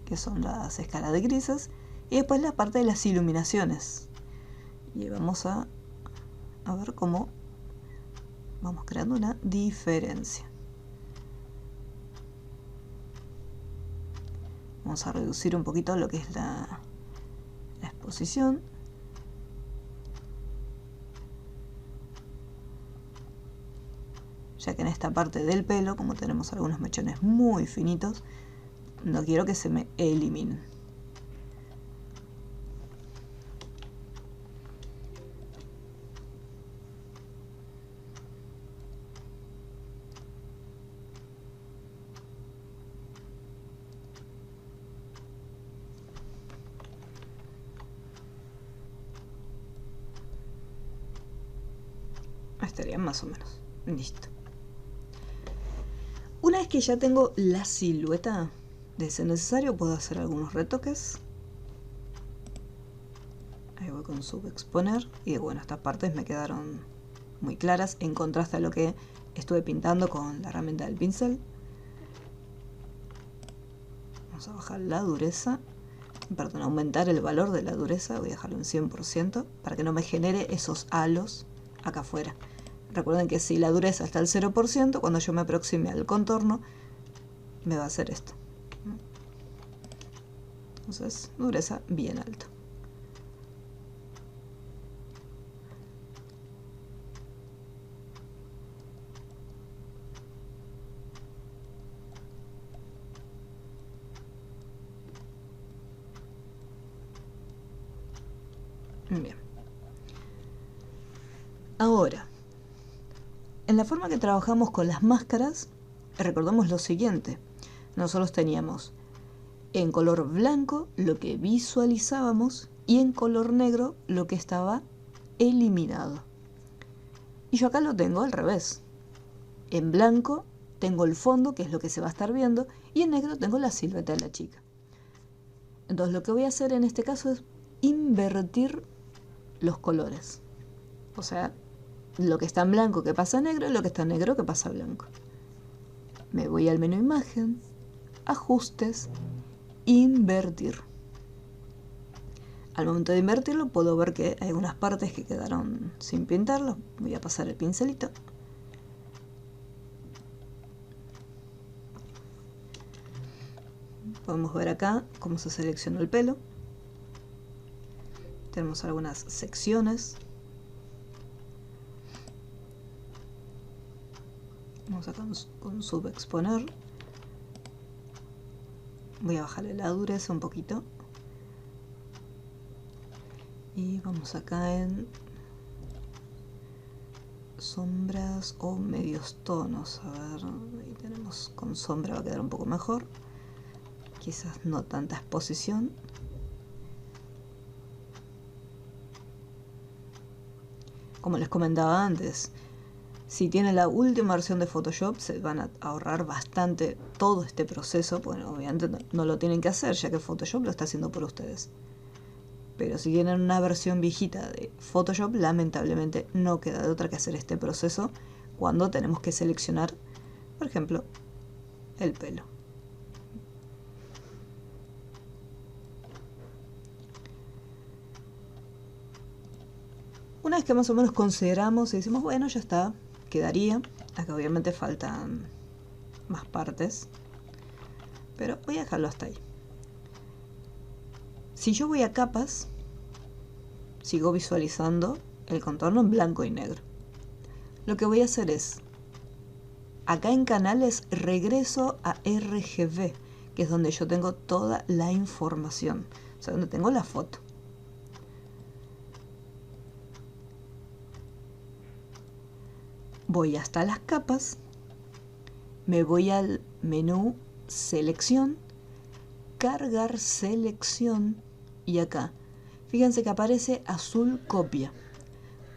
que son las escalas de grises, y después la parte de las iluminaciones. Y vamos a ver cómo vamos creando una diferencia. Vamos a reducir un poquito lo que es la exposición. Ya que en esta parte del pelo, como tenemos algunos mechones muy finitos, no quiero que se me eliminen. Estaría más o menos. Listo. Una vez que ya tengo la silueta, de ser necesario, puedo hacer algunos retoques. Ahí voy con subexponer. Y bueno, estas partes me quedaron muy claras en contraste a lo que estuve pintando con la herramienta del pincel. Vamos a bajar la dureza. Perdón, aumentar el valor de la dureza. Voy a dejarlo en 100% para que no me genere esos halos acá afuera. Recuerden que si la dureza está al 0%, cuando yo me aproxime al contorno, me va a hacer esto. Entonces, dureza bien alta. Bien. Ahora, en la forma que trabajamos con las máscaras, recordamos lo siguiente. Nosotros teníamos en color blanco lo que visualizábamos y en color negro lo que estaba eliminado. Y yo acá lo tengo al revés. En blanco tengo el fondo, que es lo que se va a estar viendo, y en negro tengo la silueta de la chica. Entonces lo que voy a hacer en este caso es invertir los colores. O sea, lo que está en blanco que pasa a negro y lo que está en negro que pasa a blanco. Me voy al menú imagen, ajustes, invertir. Al momento de invertirlo puedo ver que hay algunas partes que quedaron sin pintarlo. Voy a pasar el pincelito. Podemos ver acá cómo se seleccionó el pelo. Tenemos algunas secciones. Vamos acá con subexponer. Voy a bajarle la dureza un poquito. Y vamos acá en sombras o medios tonos. A ver, ahí tenemos con sombra, va a quedar un poco mejor. Quizás no tanta exposición. Como les comentaba antes, si tienen la última versión de Photoshop se van a ahorrar bastante todo este proceso. Bueno, obviamente no lo tienen que hacer, ya que Photoshop lo está haciendo por ustedes. Pero si tienen una versión viejita de Photoshop, lamentablemente no queda de otra que hacer este proceso cuando tenemos que seleccionar, por ejemplo, el pelo. Una vez que más o menos consideramos y decimos, bueno, ya está, quedaría. Acá obviamente faltan más partes, pero voy a dejarlo hasta ahí. Si yo voy a capas, sigo visualizando el contorno en blanco y negro. Lo que voy a hacer es, acá en canales regreso a RGB, que es donde yo tengo toda la información, o sea, donde tengo la foto. Voy hasta las capas, me voy al menú selección, cargar selección y acá, fíjense que aparece azul copia,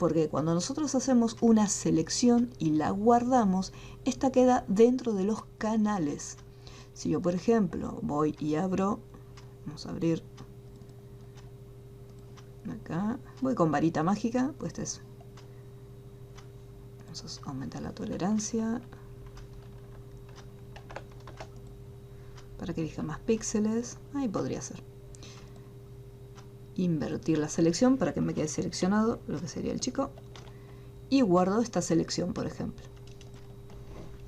porque cuando nosotros hacemos una selección y la guardamos, esta queda dentro de los canales. Si yo, por ejemplo, voy y abro, vamos a abrir acá, voy con varita mágica, pues eso. Vamos a aumentar la tolerancia para que elija más píxeles. Ahí podría ser. Invertir la selección para que me quede seleccionado lo que sería el chico. Y guardo esta selección, por ejemplo.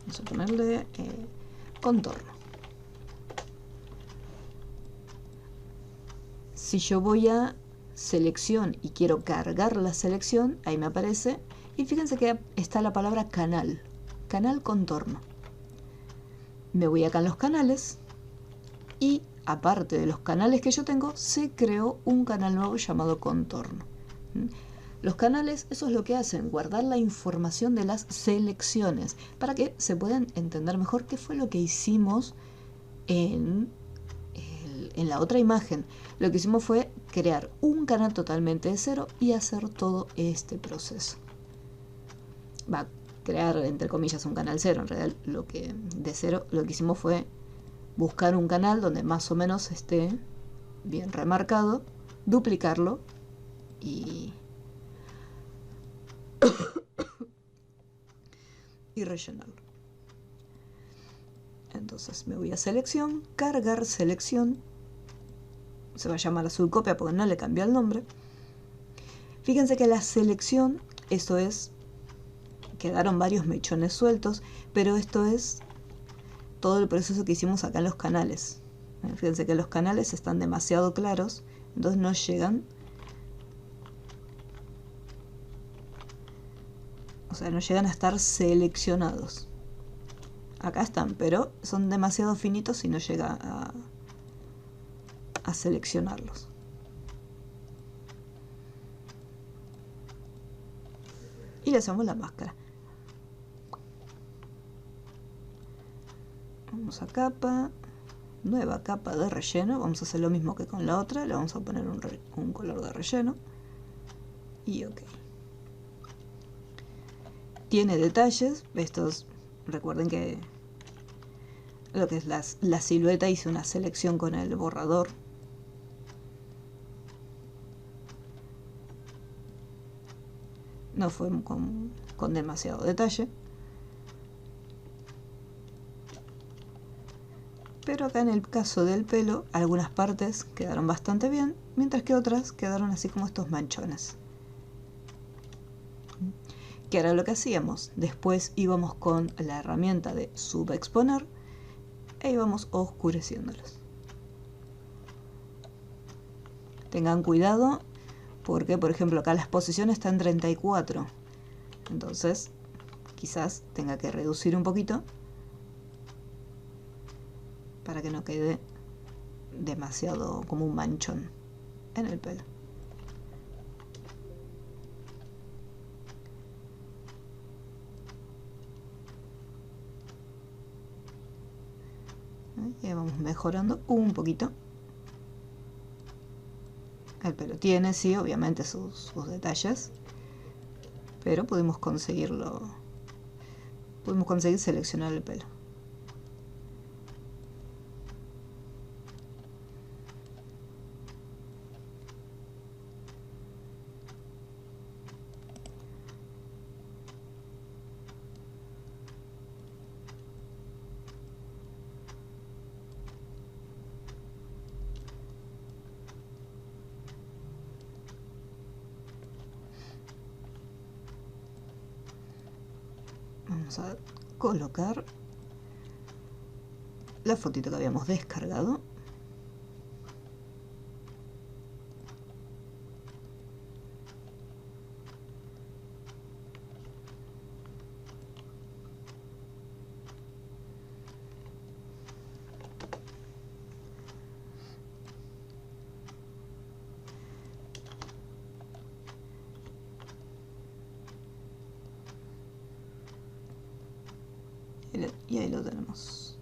Vamos a ponerle contorno. Si yo voy a selección y quiero cargar la selección, ahí me aparece. Y fíjense que está la palabra canal. Canal contorno. Me voy acá en los canales. Y aparte de los canales que yo tengo, se creó un canal nuevo llamado contorno. Los canales, eso es lo que hacen, guardar la información de las selecciones para que se puedan entender mejor qué fue lo que hicimos en la otra imagen. Lo que hicimos fue crear un canal totalmente de cero y hacer todo este proceso. Va a crear, entre comillas, un canal cero. En realidad, de cero, lo que hicimos fue buscar un canal donde más o menos esté bien remarcado, duplicarlo y rellenarlo. Entonces me voy a selección, cargar selección, se va a llamar azul copia porque no le cambió el nombre. Fíjense que la selección, esto es, quedaron varios mechones sueltos, pero esto es todo el proceso que hicimos acá en los canales. Fíjense que los canales están demasiado claros, entonces no llegan, o sea, no llegan a estar seleccionados. Acá están, pero son demasiado finitos y no llega a seleccionarlos. Y le hacemos la máscara. Vamos a capa, nueva capa de relleno. Vamos a hacer lo mismo que con la otra. Le vamos a poner un color de relleno. Y ok. Tiene detalles. Estos, recuerden que lo que es la silueta, hice una selección con el borrador. No fue con demasiado detalle. Pero acá en el caso del pelo, algunas partes quedaron bastante bien, mientras que otras quedaron así como estos manchones. ¿Qué era lo que hacíamos? Después íbamos con la herramienta de subexponer e íbamos oscureciéndolos. Tengan cuidado porque, por ejemplo, acá la exposición está en 34. Entonces, quizás tenga que reducir un poquito para que no quede demasiado como un manchón en el pelo. Y vamos mejorando un poquito. El pelo tiene, sí, obviamente sus detalles, pero pudimos conseguir seleccionar el pelo. Vamos a colocar la fotito que habíamos descargado. Y ahí lo tenemos.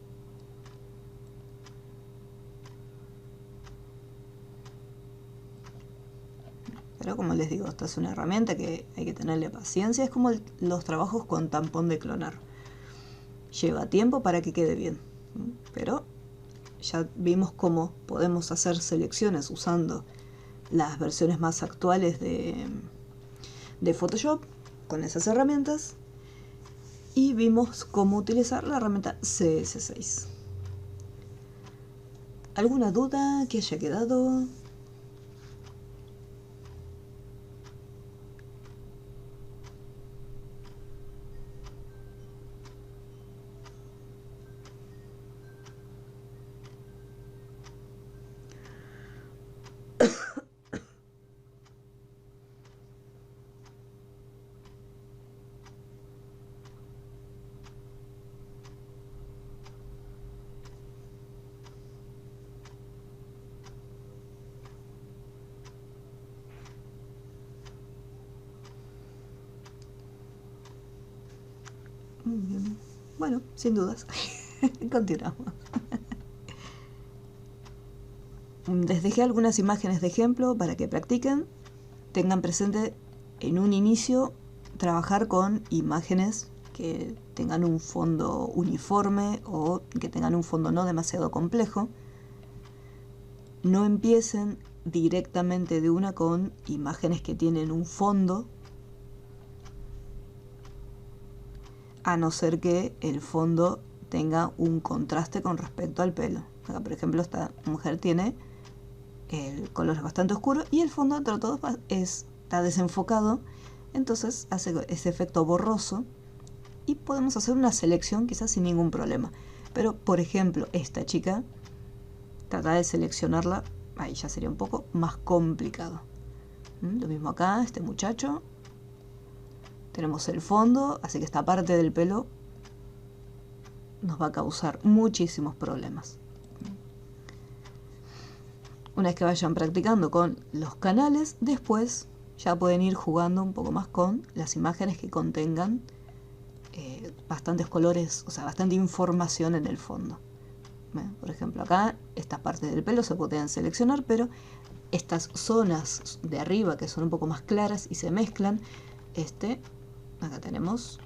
Pero como les digo, esta es una herramienta que hay que tenerle paciencia. Es como los trabajos con tampón de clonar. Lleva tiempo para que quede bien. Pero ya vimos cómo podemos hacer selecciones usando las versiones más actuales de Photoshop con esas herramientas. Y vimos cómo utilizar la herramienta CS6. ¿Alguna duda que haya quedado? Muy bien. Bueno, sin dudas. Continuamos. Les dejé algunas imágenes de ejemplo para que practiquen. Tengan presente en un inicio trabajar con imágenes que tengan un fondo uniforme o que tengan un fondo no demasiado complejo. No empiecen directamente de una con imágenes que tienen un fondo, a no ser que el fondo tenga un contraste con respecto al pelo. Acá, por ejemplo, esta mujer tiene el color bastante oscuro y el fondo entre todos está desenfocado, entonces hace ese efecto borroso y podemos hacer una selección quizás sin ningún problema. Pero, por ejemplo, esta chica, tratar de seleccionarla, ahí ya sería un poco más complicado. Lo mismo acá, este muchacho. Tenemos el fondo, así que esta parte del pelo nos va a causar muchísimos problemas. Una vez que vayan practicando con los canales, después ya pueden ir jugando un poco más con las imágenes que contengan bastantes colores, o sea, bastante información en el fondo. Por ejemplo, acá estas partes del pelo se pueden seleccionar, pero estas zonas de arriba que son un poco más claras y se mezclan, acá tenemos,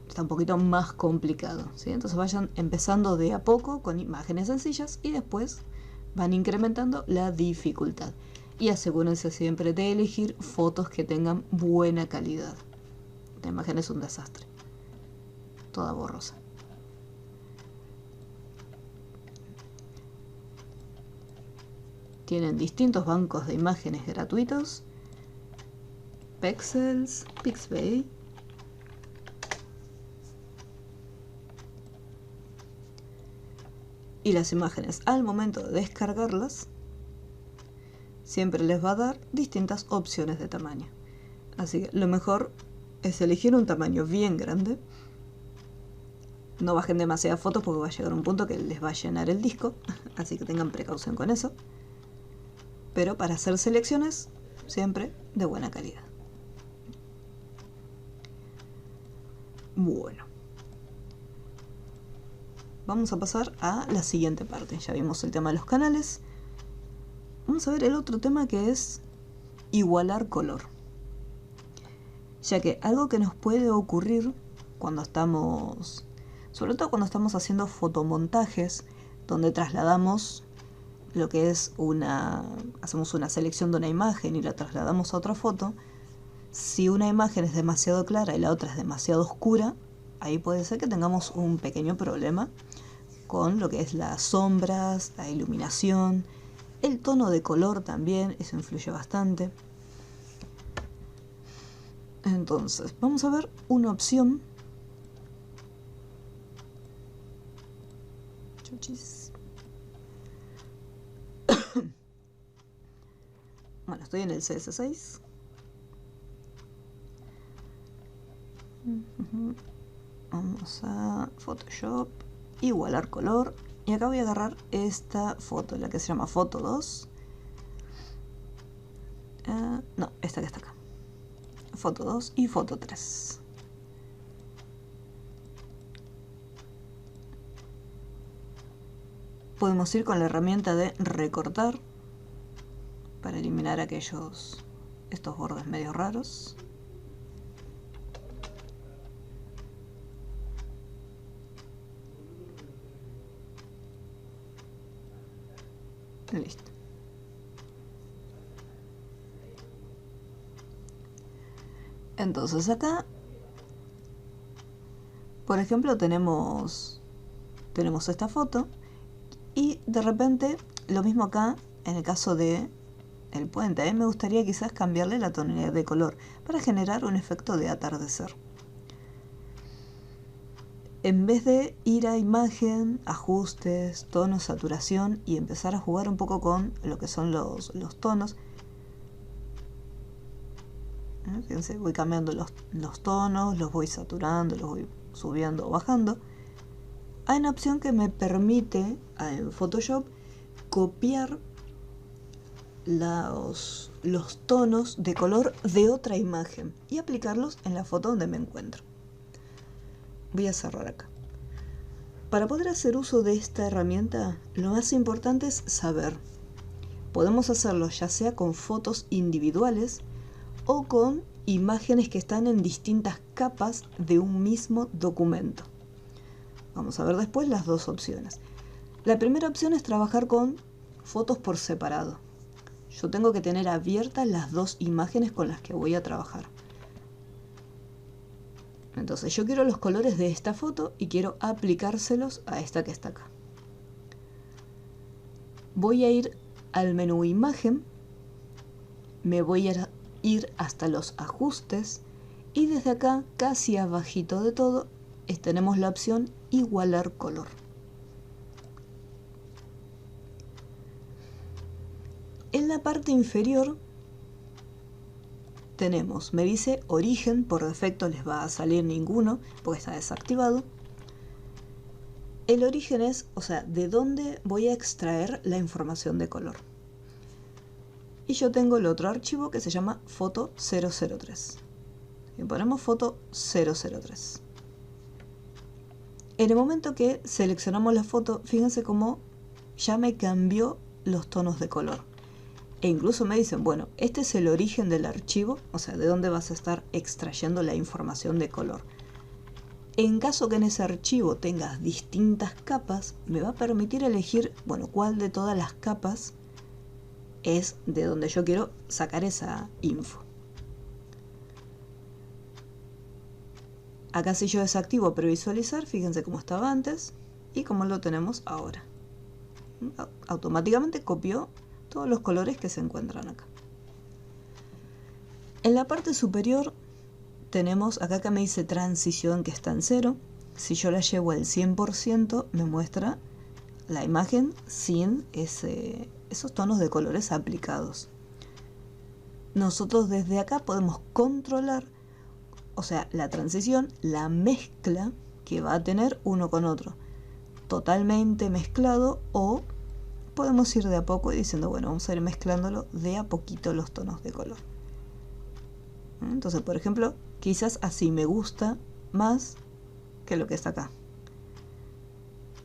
está un poquito más complicado, ¿sí? Entonces vayan empezando de a poco con imágenes sencillas y después van incrementando la dificultad. Y asegúrense siempre de elegir fotos que tengan buena calidad. La imagen es un desastre, toda borrosa. Tienen distintos bancos de imágenes gratuitos. Pexels, Pixabay. Y las imágenes, al momento de descargarlas, siempre les va a dar distintas opciones de tamaño. Así que lo mejor es elegir un tamaño bien grande. No bajen demasiadas fotos porque va a llegar un punto que les va a llenar el disco, así que tengan precaución con eso. Pero para hacer selecciones, siempre de buena calidad. Bueno, vamos a pasar a la siguiente parte. Ya vimos el tema de los canales. Vamos a ver el otro tema, que es igualar color. Ya que algo que nos puede ocurrir cuando estamos, sobre todo cuando estamos haciendo fotomontajes, donde trasladamos lo que es hacemos una selección de una imagen y la trasladamos a otra foto. Si una imagen es demasiado clara y la otra es demasiado oscura, ahí puede ser que tengamos un pequeño problema con lo que es las sombras, la iluminación, el tono de color también, eso influye bastante. Entonces, vamos a ver una opción. Chuchis. Bueno, estoy en el CS6. Vamos a Photoshop, igualar color. Y acá voy a agarrar esta foto, la que se llama foto 2. No, esta que está acá. Foto 2 y foto 3. Podemos ir con la herramienta de recortar para eliminar estos bordes medio raros. Listo. Entonces acá, por ejemplo, tenemos esta foto y de repente, lo mismo acá, en el caso de el puente, me gustaría quizás cambiarle la tonalidad de color para generar un efecto de atardecer. En vez de ir a imagen, ajustes, tono, saturación y empezar a jugar un poco con lo que son los tonos. Fíjense, voy cambiando los tonos, los voy saturando, los voy subiendo o bajando. Hay una opción que me permite en Photoshop copiar los tonos de color de otra imagen y aplicarlos en la foto donde me encuentro. Voy a cerrar acá. Para poder hacer uso de esta herramienta, lo más importante es saber. Podemos hacerlo ya sea con fotos individuales o con imágenes que están en distintas capas de un mismo documento. Vamos a ver después las dos opciones. La primera opción es trabajar con fotos por separado. Yo tengo que tener abiertas las dos imágenes con las que voy a trabajar. Entonces yo quiero los colores de esta foto y quiero aplicárselos a esta que está acá. Voy a ir al menú imagen, me voy a ir hasta los ajustes y desde acá, casi abajito de todo, tenemos la opción igualar color. En la parte inferior tenemos, me dice origen, por defecto les va a salir ninguno porque está desactivado. El origen es, o sea, de dónde voy a extraer la información de color. Y yo tengo el otro archivo que se llama foto 003. Y ponemos foto 003. En el momento que seleccionamos la foto, fíjense cómo ya me cambió los tonos de color. E incluso me dicen, bueno, este es el origen del archivo, o sea, de dónde vas a estar extrayendo la información de color. En caso que en ese archivo tengas distintas capas, me va a permitir elegir, bueno, cuál de todas las capas es de donde yo quiero sacar esa info. Acá si yo desactivo previsualizar, fíjense cómo estaba antes y cómo lo tenemos ahora. Automáticamente copió todos los colores que se encuentran acá. En la parte superior tenemos acá que me dice transición que está en 0. Si yo la llevo al 100% me muestra la imagen sin esos tonos de colores aplicados. Nosotros desde acá podemos controlar, o sea, la transición, la mezcla que va a tener uno con otro. Totalmente mezclado o podemos ir de a poco y diciendo, bueno, vamos a ir mezclándolo de a poquito los tonos de color. Entonces, por ejemplo, quizás así me gusta más que lo que está acá.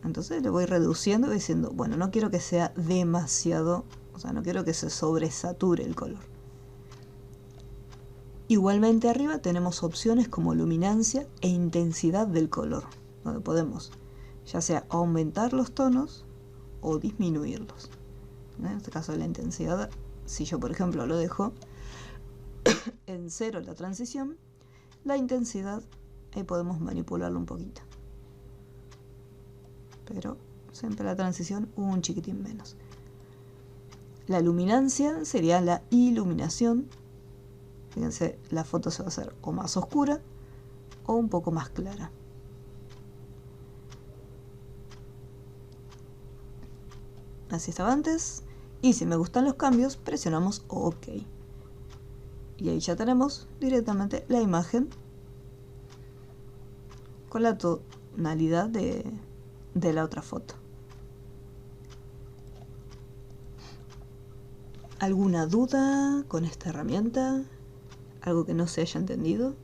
Entonces le voy reduciendo y diciendo, bueno, no quiero que sea demasiado, o sea, no quiero que se sobresature el color. Igualmente arriba tenemos opciones como luminancia e intensidad del color, donde podemos ya sea aumentar los tonos o disminuirlos. En este caso la intensidad, si yo por ejemplo lo dejo en 0 la transición, la intensidad ahí podemos manipularlo un poquito. Pero siempre la transición un chiquitín menos. La luminancia sería la iluminación. Fíjense, la foto se va a hacer o más oscura o un poco más clara. Así estaba antes. Y si me gustan los cambios, presionamos OK. Y ahí ya tenemos directamente la imagen con la tonalidad de la otra foto. ¿Alguna duda con esta herramienta? ¿Algo que no se haya entendido?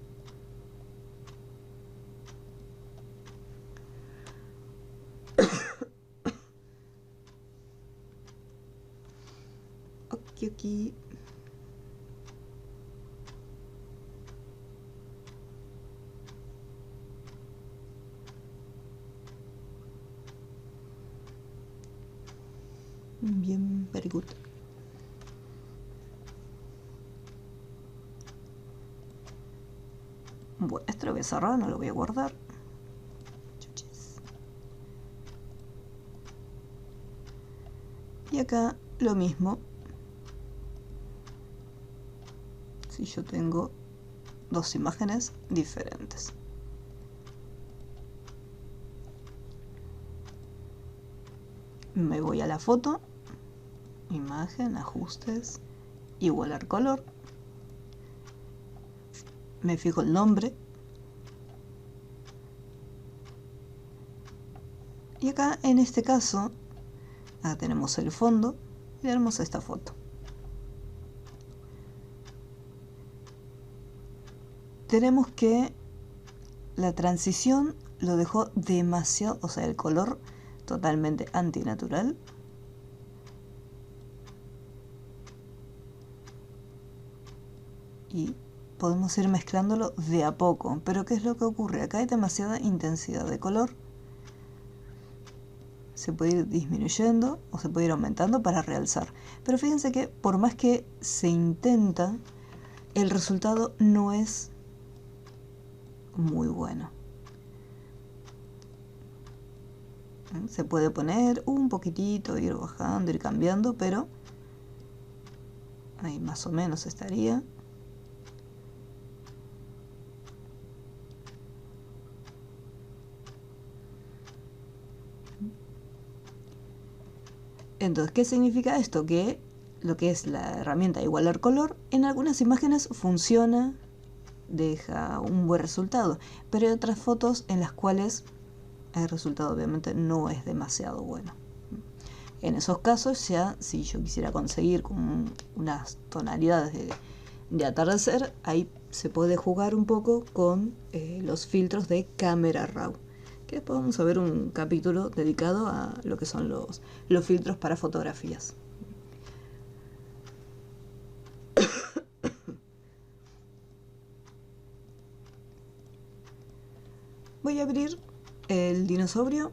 Ok. Bien, very good. Bueno, esto lo voy a cerrar, no lo voy a guardar. Y acá lo mismo. Si yo tengo dos imágenes diferentes. Me voy a la foto, imagen, ajustes, igualar color. Me fijo el nombre. Y acá en este caso, acá tenemos el fondo y tenemos esta foto. Tenemos que la transición lo dejó demasiado, o sea, el color totalmente antinatural. Y podemos ir mezclándolo de a poco. Pero ¿qué es lo que ocurre? Acá hay demasiada intensidad de color. Se puede ir disminuyendo o se puede ir aumentando para realzar. Pero fíjense que por más que se intenta, el resultado no es muy bueno. Se puede poner un poquitito, ir bajando, ir cambiando, pero ahí más o menos estaría. Entonces, ¿qué significa esto? Que lo que es la herramienta igualar color, en algunas imágenes funciona, deja un buen resultado, pero hay otras fotos en las cuales el resultado obviamente no es demasiado bueno. En esos casos ya, si yo quisiera conseguir como unas tonalidades de atardecer, ahí se puede jugar un poco con los filtros de Camera Raw. Que después vamos a ver un capítulo dedicado a lo que son los filtros para fotografías. Voy a abrir el dinosaurio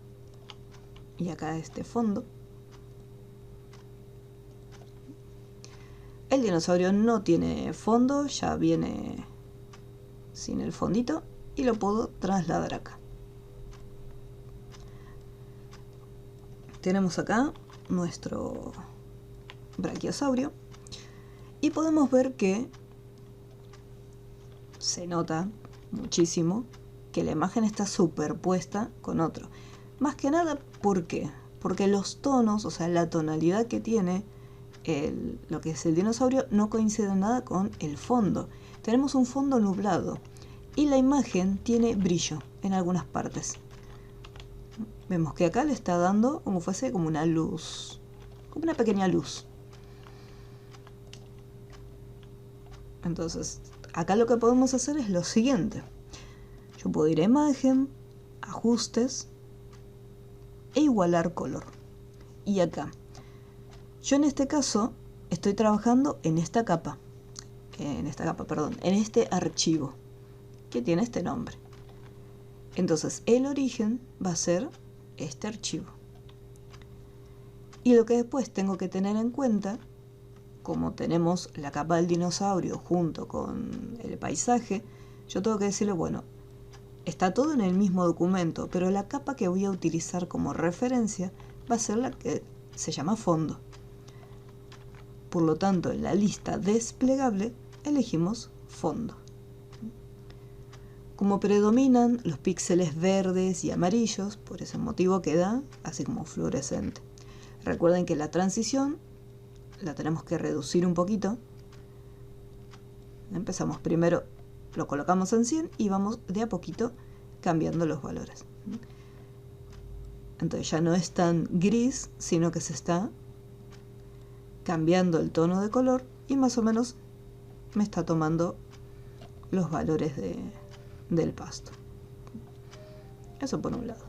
y acá este fondo. El dinosaurio no tiene fondo, ya viene sin el fondito y lo puedo trasladar acá. Tenemos acá nuestro brachiosaurio y podemos ver que se nota muchísimo que la imagen está superpuesta con otro. Más que nada, ¿por qué? Porque los tonos, o sea, la tonalidad que tiene lo que es el dinosaurio no coincide nada con el fondo. Tenemos un fondo nublado y la imagen tiene brillo en algunas partes. Vemos que acá le está dando como fuese como una luz, como una pequeña luz. Entonces, acá lo que podemos hacer es lo siguiente. Yo puedo ir a imagen, ajustes e igualar color. Y acá, yo en este caso estoy trabajando en esta capa, en este archivo que tiene este nombre. Entonces, el origen va a ser este archivo. Y lo que después tengo que tener en cuenta, como tenemos la capa del dinosaurio junto con el paisaje, yo tengo que decirle, bueno, está todo en el mismo documento, pero la capa que voy a utilizar como referencia va a ser la que se llama fondo. Por lo tanto, en la lista desplegable elegimos fondo. Como predominan los píxeles verdes y amarillos, por ese motivo queda así como fluorescente. Recuerden que la transición la tenemos que reducir un poquito. Empezamos primero, lo colocamos en 100 y vamos de a poquito cambiando los valores. Entonces ya no es tan gris, sino que se está cambiando el tono de color y más o menos me está tomando los valores del pasto. Eso por un lado.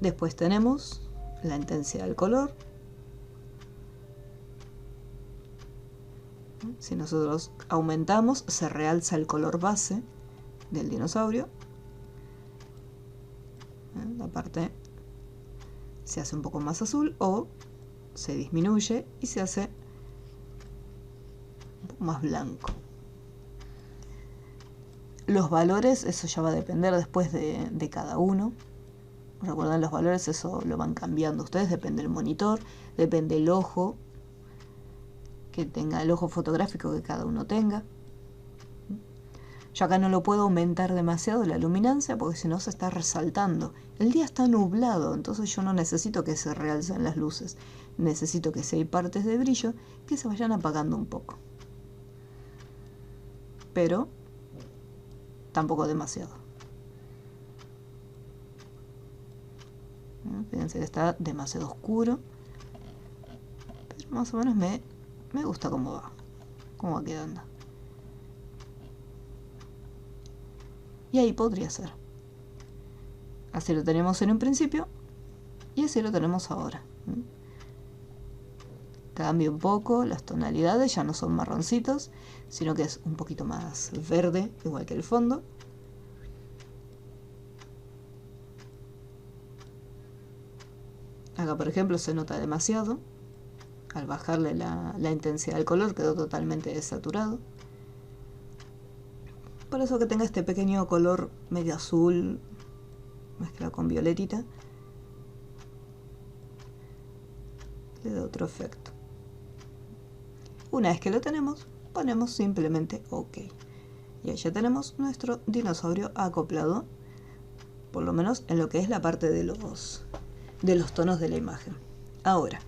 Después tenemos la intensidad del color. Si nosotros aumentamos, se realza el color base del dinosaurio. La parte se hace un poco más azul o se disminuye y se hace un poco más blanco. Los valores, eso ya va a depender después de cada uno. Recuerden, los valores eso lo van cambiando ustedes, depende del monitor, depende el ojo que tenga, el ojo fotográfico que cada uno tenga. Yo acá no lo puedo aumentar demasiado la luminancia porque si no se está resaltando. El día está nublado, entonces yo no necesito que se realcen las luces. Necesito que si hay partes de brillo que se vayan apagando un poco. Pero tampoco demasiado. Fíjense que está demasiado oscuro. Pero más o menos me gusta cómo va quedando. Y ahí podría ser. Así lo tenemos en un principio y así lo tenemos ahora. Cambia un poco las tonalidades, ya no son marroncitos, sino que es un poquito más verde, igual que el fondo. Acá, por ejemplo, se nota demasiado. Al bajarle la intensidad del color quedó totalmente desaturado. Por eso que tenga este pequeño color medio azul mezclado con violetita, le da otro efecto. Una vez que lo tenemos, ponemos simplemente OK. Y ahí ya tenemos nuestro dinosaurio acoplado, por lo menos en lo que es la parte de los tonos de la imagen. Ahora,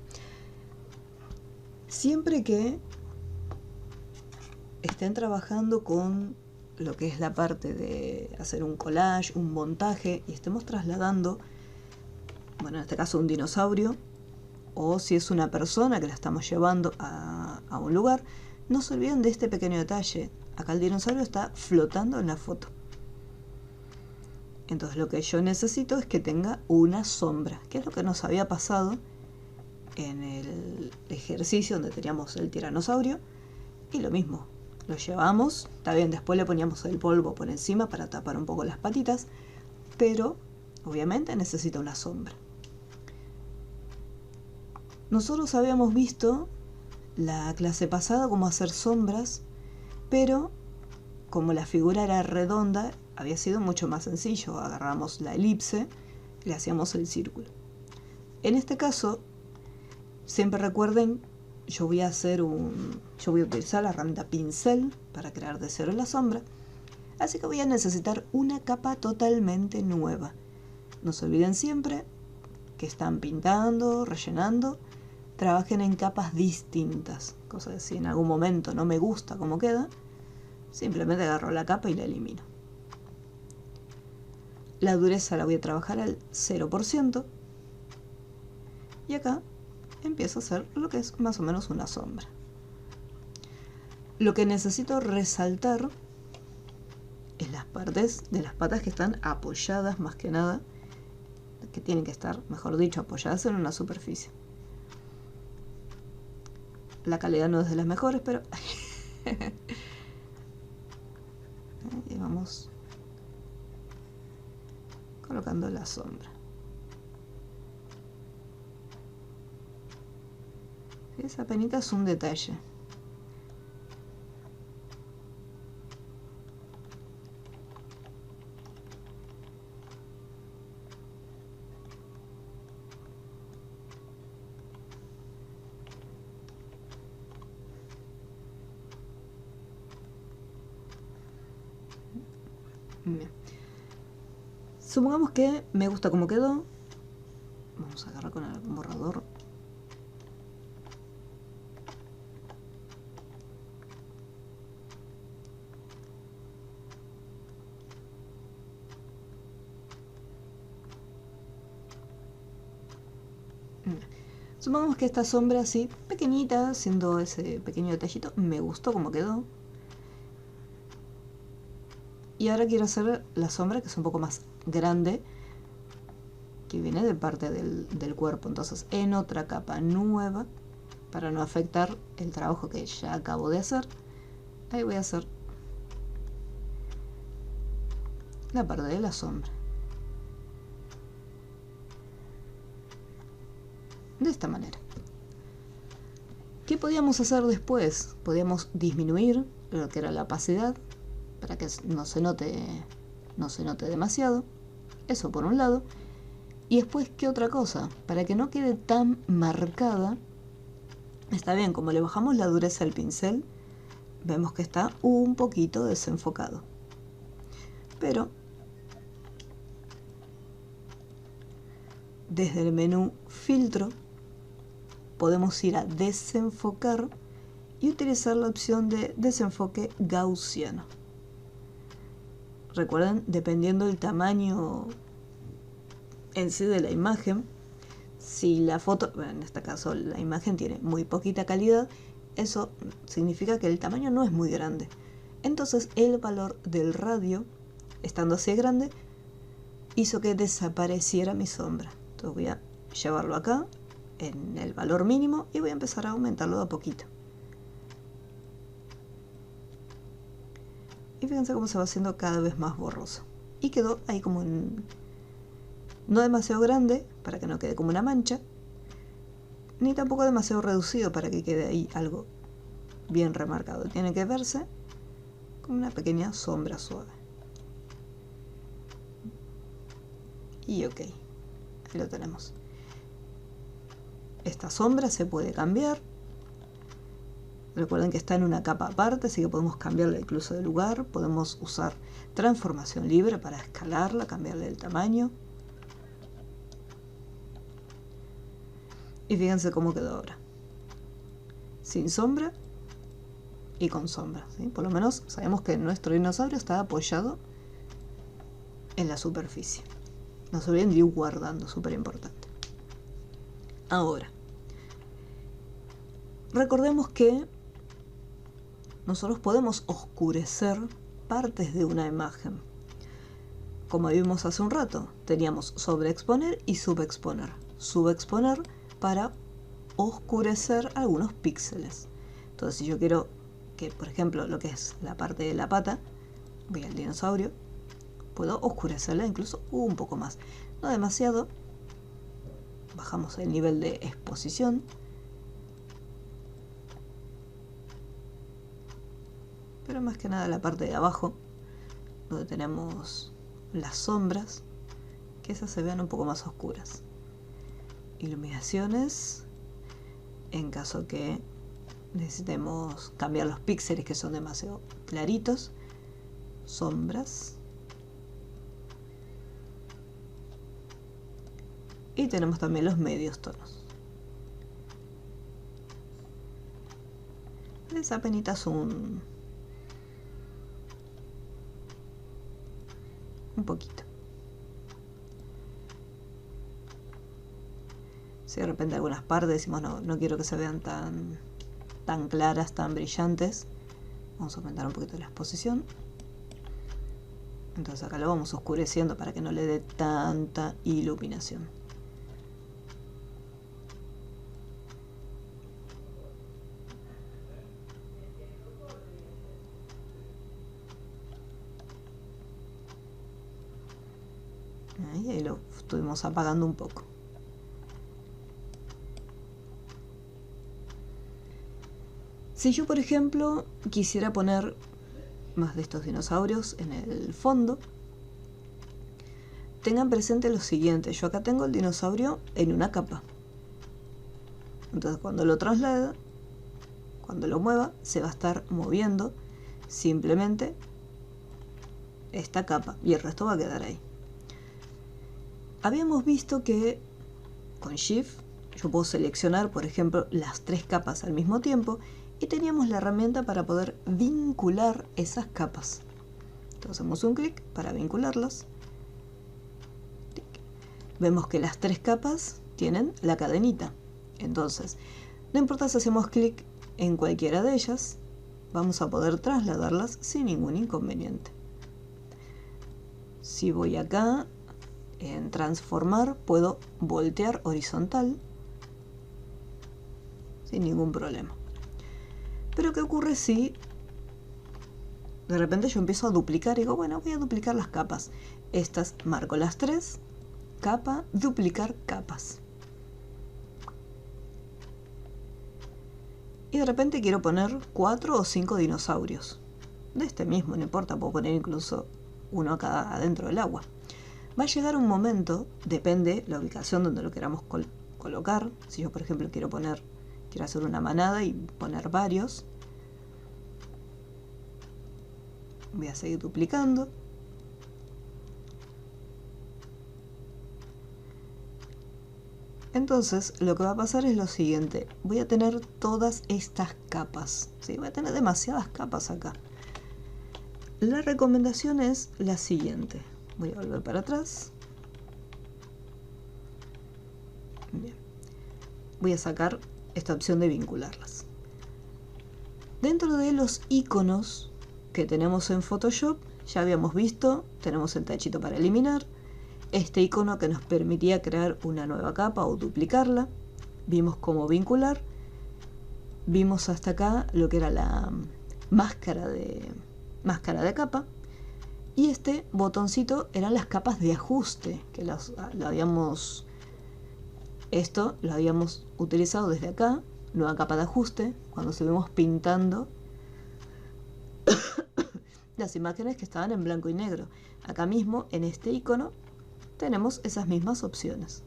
siempre que estén trabajando con lo que es la parte de hacer un collage, un montaje, y estemos trasladando, bueno, en este caso un dinosaurio, o si es una persona que la estamos llevando a un lugar, no se olviden de este pequeño detalle. Acá el dinosaurio está flotando en la foto. Entonces lo que yo necesito es que tenga una sombra, que es lo que nos había pasado en el ejercicio donde teníamos el tiranosaurio, y lo mismo. Lo llevamos, está bien, después le poníamos el polvo por encima para tapar un poco las patitas, pero obviamente necesita una sombra. Nosotros habíamos visto la clase pasada cómo hacer sombras, pero como la figura era redonda, había sido mucho más sencillo. Agarramos la elipse y le hacíamos el círculo. En este caso, siempre recuerden, yo voy a utilizar la herramienta pincel para crear de cero la sombra, así que voy a necesitar una capa totalmente nueva. No se olviden siempre que están pintando, rellenando, trabajen en capas distintas, cosa de si en algún momento no me gusta cómo queda, simplemente agarro la capa y la elimino. La dureza la voy a trabajar al 0% y acá empiezo a hacer lo que es más o menos una sombra. Lo que necesito resaltar es las partes de las patas que están apoyadas, más que nada, que tienen que estar, mejor dicho, apoyadas en una superficie. La calidad no es de las mejores, pero y vamos colocando la sombra. Esa penita es un detalle. Bien. Supongamos que me gusta cómo quedó. Vamos a agarrar con el borrador. Supongamos que esta sombra así, pequeñita, haciendo ese pequeño detallito, me gustó como quedó. Y ahora quiero hacer la sombra que es un poco más grande, que viene de parte del cuerpo. Entonces, en otra capa nueva, para no afectar el trabajo que ya acabo de hacer, ahí voy a hacer la parte de la sombra. De esta manera. ¿Qué podíamos hacer después? Podíamos disminuir lo que era la opacidad para que no se note demasiado. Eso por un lado. Y después, ¿qué otra cosa? Para que no quede tan marcada, está bien, como le bajamos la dureza al pincel, vemos que está un poquito desenfocado. Pero desde el menú filtro podemos ir a desenfocar y utilizar la opción de desenfoque gaussiano. Recuerden, dependiendo del tamaño en sí de la imagen, si la foto, en este caso la imagen tiene muy poquita calidad, eso significa que el tamaño no es muy grande. Entonces el valor del radio, estando así grande, hizo que desapareciera mi sombra. Entonces voy a llevarlo acá en el valor mínimo y voy a empezar a aumentarlo de a poquito. Y fíjense cómo se va haciendo cada vez más borroso. Y quedó ahí como no demasiado grande para que no quede como una mancha, ni tampoco demasiado reducido para que quede ahí algo bien remarcado. Tiene que verse como una pequeña sombra suave. Y ok, ahí lo tenemos. Esta sombra se puede cambiar. Recuerden que está en una capa aparte, así que podemos cambiarla incluso de lugar. Podemos usar transformación libre para escalarla, cambiarle el tamaño. Y fíjense cómo quedó ahora. Sin sombra y con sombra, ¿sí? Por lo menos sabemos que nuestro dinosaurio está apoyado en la superficie. No se olviden de ir guardando, súper importante. Ahora, recordemos que nosotros podemos oscurecer partes de una imagen. Como vimos hace un rato, teníamos sobreexponer y subexponer. Subexponer para oscurecer algunos píxeles. Entonces, si yo quiero que, por ejemplo, lo que es la parte de la pata, voy al dinosaurio, puedo oscurecerla incluso un poco más. No demasiado. Bajamos el nivel de exposición. Pero más que nada la parte de abajo, donde tenemos las sombras, que esas se vean un poco más oscuras. Iluminaciones, en caso que necesitemos cambiar los píxeles que son demasiado claritos. Sombras. Y tenemos también los medios tonos. Es apenas un poquito. Si de repente algunas partes decimos no quiero que se vean tan claras, tan brillantes, vamos a aumentar un poquito la exposición. Entonces acá lo vamos oscureciendo para que no le dé tanta iluminación. Ahí lo estuvimos apagando un poco. Si yo, por ejemplo, quisiera poner más de estos dinosaurios en el fondo, tengan presente lo siguiente. Yo acá tengo el dinosaurio en una capa. Entonces cuando lo traslade, cuando lo mueva, se va a estar moviendo simplemente esta capa y el resto va a quedar ahí. Habíamos visto que con Shift yo puedo seleccionar, por ejemplo, las 3 capas al mismo tiempo y teníamos la herramienta para poder vincular esas capas. Entonces hacemos un clic para vincularlas. Vemos que las 3 capas tienen la cadenita. Entonces, no importa si hacemos clic en cualquiera de ellas, vamos a poder trasladarlas sin ningún inconveniente. Si voy acá en transformar, puedo voltear horizontal sin ningún problema. Pero ¿qué ocurre si de repente yo empiezo a duplicar y digo, bueno, voy a duplicar las capas? Estas marco las 3, capa, duplicar capas. Y de repente quiero poner 4 o 5 dinosaurios. De este mismo, no importa, puedo poner incluso uno acá adentro del agua. Va a llegar un momento, depende la ubicación donde lo queramos colocar. Si yo, por ejemplo, quiero hacer una manada y poner varios, voy a seguir duplicando. Entonces, lo que va a pasar es lo siguiente. Voy a tener todas estas capas, ¿sí? Voy a tener demasiadas capas acá. La recomendación es la siguiente. Voy a volver para atrás. Bien. Voy a sacar esta opción de vincularlas. Dentro de los iconos que tenemos en Photoshop, ya habíamos visto, tenemos el tachito para eliminar, este icono que nos permitía crear una nueva capa o duplicarla, vimos cómo vincular, vimos hasta acá lo que era la máscara de capa, y este botoncito eran las capas de ajuste, que esto lo habíamos utilizado desde acá, nueva capa de ajuste, cuando estuvimos pintando las imágenes que estaban en blanco y negro. Acá mismo, en este icono, tenemos esas mismas opciones.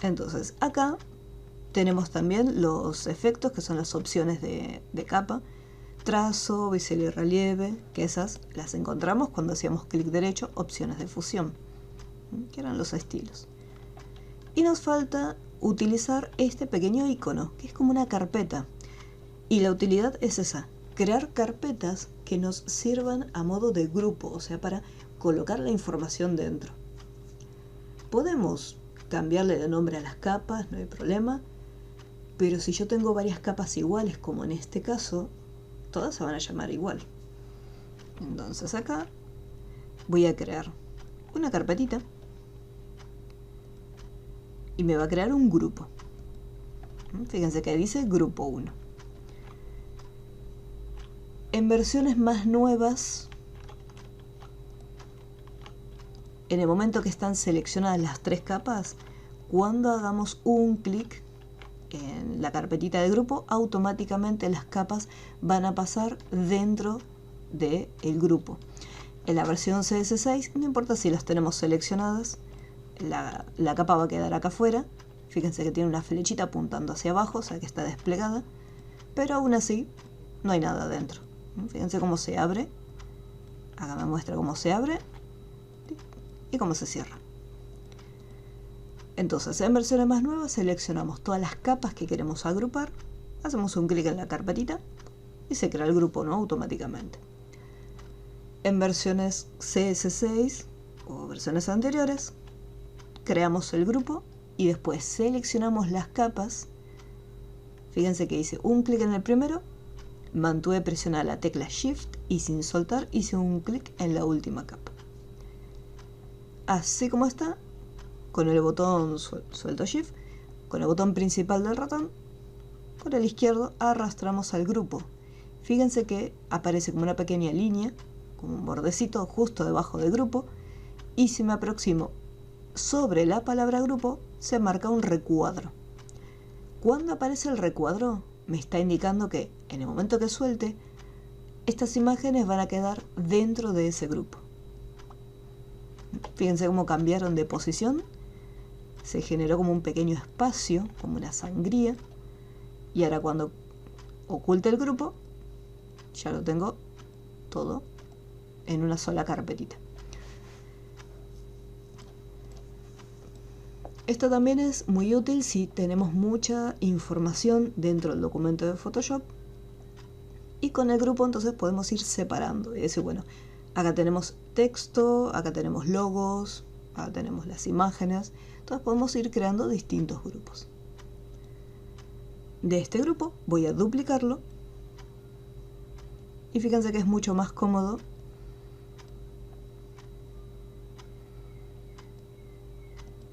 Entonces, acá tenemos también los efectos, que son las opciones de capa, trazo, bisel y relieve, que esas las encontramos cuando hacíamos clic derecho, opciones de fusión, que eran los estilos. Y nos falta utilizar este pequeño icono, que es como una carpeta. Y la utilidad es esa, crear carpetas que nos sirvan a modo de grupo, o sea, para colocar la información dentro. Podemos cambiarle de nombre a las capas, no hay problema, pero si yo tengo varias capas iguales, como en este caso, todas se van a llamar igual. Entonces acá voy a crear una carpetita y me va a crear un grupo. Fíjense que dice grupo 1. En versiones más nuevas, en el momento que están seleccionadas las 3 capas, cuando hagamos un clic en la carpetita de grupo, automáticamente las capas van a pasar dentro del grupo. En la versión CS6, no importa si las tenemos seleccionadas, la capa va a quedar acá afuera. Fíjense que tiene una flechita apuntando hacia abajo, o sea que está desplegada, pero aún así no hay nada dentro. Fíjense cómo se abre. Acá me muestra cómo se abre y cómo se cierra. Entonces, en versiones más nuevas seleccionamos todas las capas que queremos agrupar, hacemos un clic en la carpetita y se crea el grupo, ¿no? Automáticamente. En versiones CS6 o versiones anteriores, creamos el grupo y después seleccionamos las capas. Fíjense que hice un clic en el primero, mantuve presionada la tecla Shift y sin soltar hice un clic en la última capa. Así como está, con el botón suelto Shift, con el botón principal del ratón, con el izquierdo arrastramos al grupo. Fíjense que aparece como una pequeña línea, como un bordecito justo debajo del grupo, y si me aproximo sobre la palabra grupo, se marca un recuadro. Cuando aparece el recuadro, me está indicando que en el momento que suelte, estas imágenes van a quedar dentro de ese grupo. Fíjense cómo cambiaron de posición. Se generó como un pequeño espacio, como una sangría. Y ahora cuando oculte el grupo, Ya lo tengo todo en una sola carpetita. Esto también es muy útil si tenemos mucha información dentro del documento de Photoshop, y con el grupo entonces podemos ir separando y decir, bueno, acá tenemos texto, acá tenemos logos, acá tenemos las imágenes. Entonces podemos ir creando distintos grupos. De este grupo voy a duplicarlo, y fíjense que es mucho más cómodo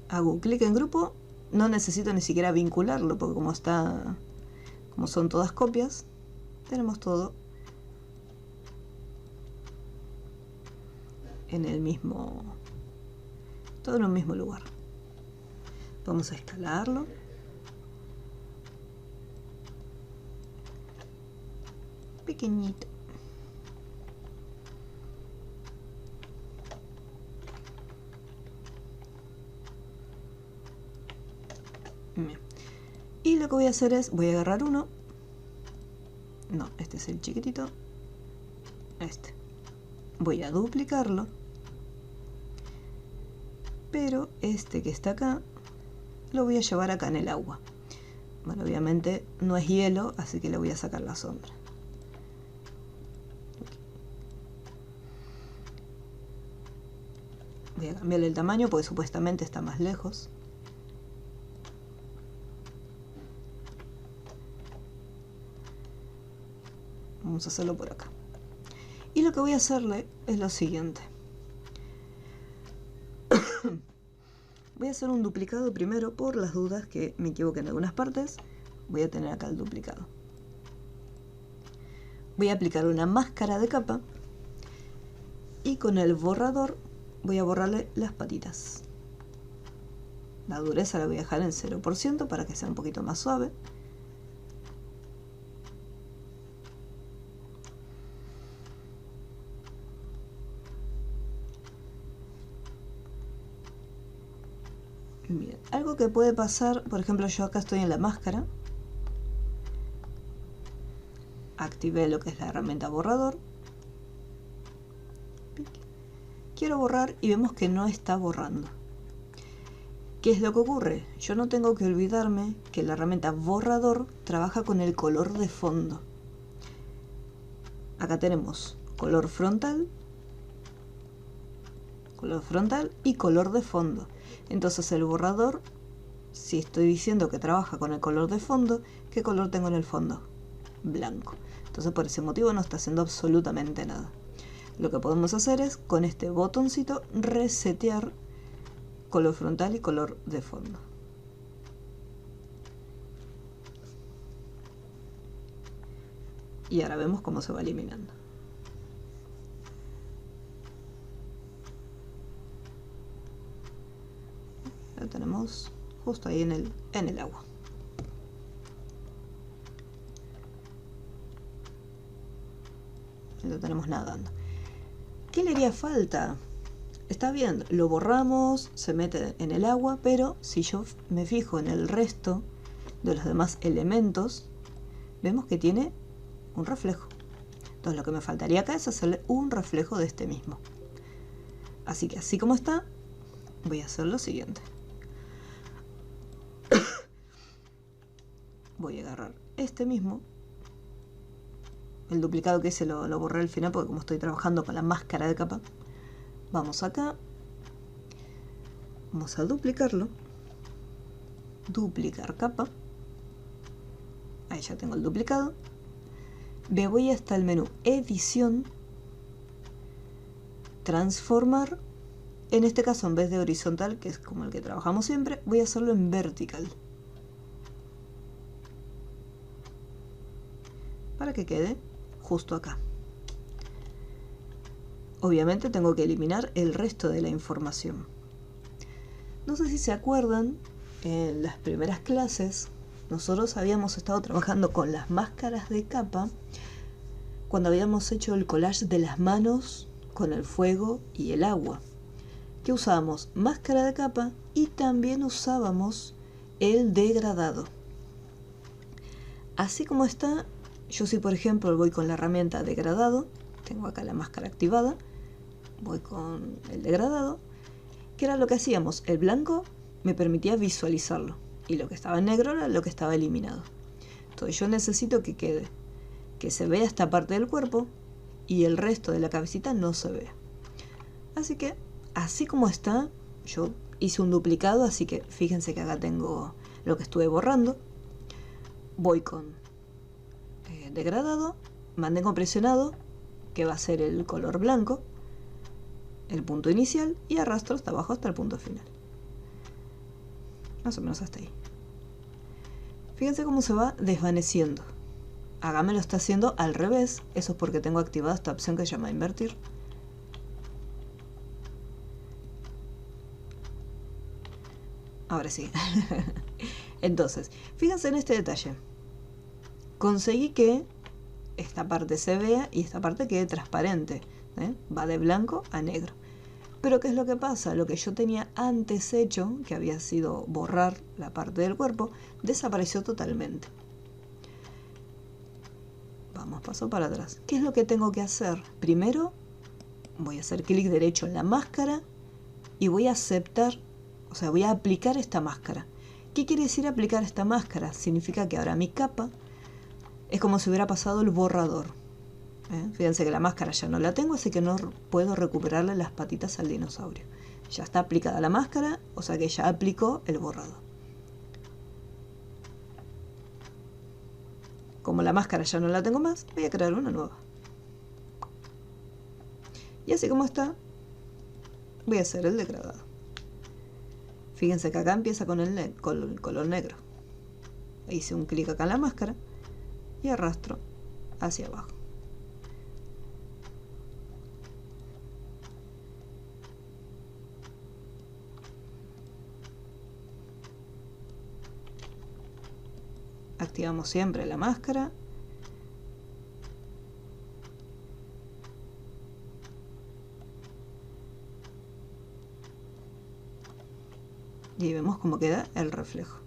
hago un clic en grupo, no necesito ni siquiera vincularlo, porque como son todas copias, tenemos todo en el mismo, todo en un mismo lugar. Vamos a escalarlo. Pequeñito. Bien. Y lo que voy a hacer es, voy a agarrar uno. No, este es el chiquitito. Este. Voy a duplicarlo. Pero este que está acá, lo voy a llevar acá en el agua. Bueno, obviamente no es hielo, así que le voy a sacar la sombra. Voy a cambiarle el tamaño porque supuestamente está más lejos. Vamos a hacerlo por acá. Y lo que voy a hacerle es lo siguiente. Voy a hacer un duplicado primero por las dudas que me equivoque en algunas partes. Voy a tener acá el duplicado. Voy a aplicar una máscara de capa y con el borrador voy a borrarle las patitas. La dureza la voy a dejar en 0% para que sea un poquito más suave. Bien. Algo que puede pasar, por ejemplo, yo acá estoy en la máscara, activé lo que es la herramienta borrador, quiero borrar y vemos que no está borrando. ¿Qué es lo que ocurre? Yo no tengo que olvidarme que la herramienta borrador trabaja con el color de fondo. Acá tenemos color frontal y color de fondo. Entonces el borrador, si estoy diciendo que trabaja con el color de fondo, ¿qué color tengo en el fondo? Blanco. Entonces por ese motivo no está haciendo absolutamente nada. Lo que podemos hacer es con este botoncito resetear color frontal y color de fondo. Y ahora vemos cómo se va eliminando. Lo tenemos justo ahí en el agua. Lo tenemos nadando. ¿Qué le haría falta? Está bien, lo borramos, se mete en el agua, pero si yo me fijo en el resto de los demás elementos, vemos que tiene un reflejo. Entonces lo que me faltaría acá es hacerle un reflejo de este mismo. Así que así como está, voy a hacer lo siguiente. Voy a agarrar este mismo. El duplicado que hice lo borré al final porque como estoy trabajando con la máscara de capa. Vamos acá. Vamos a duplicarlo. Duplicar capa. Ahí ya tengo el duplicado. Me voy hasta el menú Edición. Transformar. En este caso, en vez de horizontal, que es como el que trabajamos siempre, voy a hacerlo en vertical. Para que quede justo acá. Obviamente tengo que eliminar el resto de la información. No sé si se acuerdan, en las primeras clases nosotros habíamos estado trabajando con las máscaras de capa cuando habíamos hecho el collage de las manos con el fuego y el agua, que usábamos máscara de capa y también usábamos el degradado. Así como está, Yo si por ejemplo voy con la herramienta degradado, tengo acá la máscara activada, voy con el degradado, que era lo que hacíamos, el blanco me permitía visualizarlo y lo que estaba en negro era lo que estaba eliminado. Entonces yo necesito que quede, que se vea esta parte del cuerpo y el resto de la cabecita no se vea. Así que, así como está, yo hice un duplicado, así que fíjense que acá tengo lo que estuve borrando. Voy con degradado, mantengo presionado, que va a ser el color blanco, el punto inicial, y arrastro hasta abajo hasta el punto final. Más o menos hasta ahí. Fíjense cómo se va desvaneciendo. Acá me lo está haciendo al revés, eso es porque tengo activada esta opción que se llama invertir. Ahora sí. Entonces, fíjense en este detalle. Conseguí que esta parte se vea y esta parte quede transparente, ¿eh? Va de blanco a negro. Pero ¿qué es lo que pasa? Lo que yo tenía antes hecho, que había sido borrar la parte del cuerpo, desapareció totalmente. Vamos paso para atrás. ¿Qué es lo que tengo que hacer? Primero voy a hacer clic derecho en la máscara y voy a aceptar, o sea, voy a aplicar esta máscara. ¿Qué quiere decir aplicar esta máscara? Significa que ahora mi capa es como si hubiera pasado el borrador. Fíjense que la máscara ya no la tengo, así que no puedo recuperarle las patitas al dinosaurio. Ya está aplicada la máscara, o sea que ya aplicó el borrador. Como la máscara ya no la tengo más, voy a crear una nueva. Y así como está, voy a hacer el degradado. Fíjense que acá empieza con el color negro. Hice un clic acá en la máscara y arrastro hacia abajo. Activamos siempre la máscara. Y vemos cómo queda el reflejo.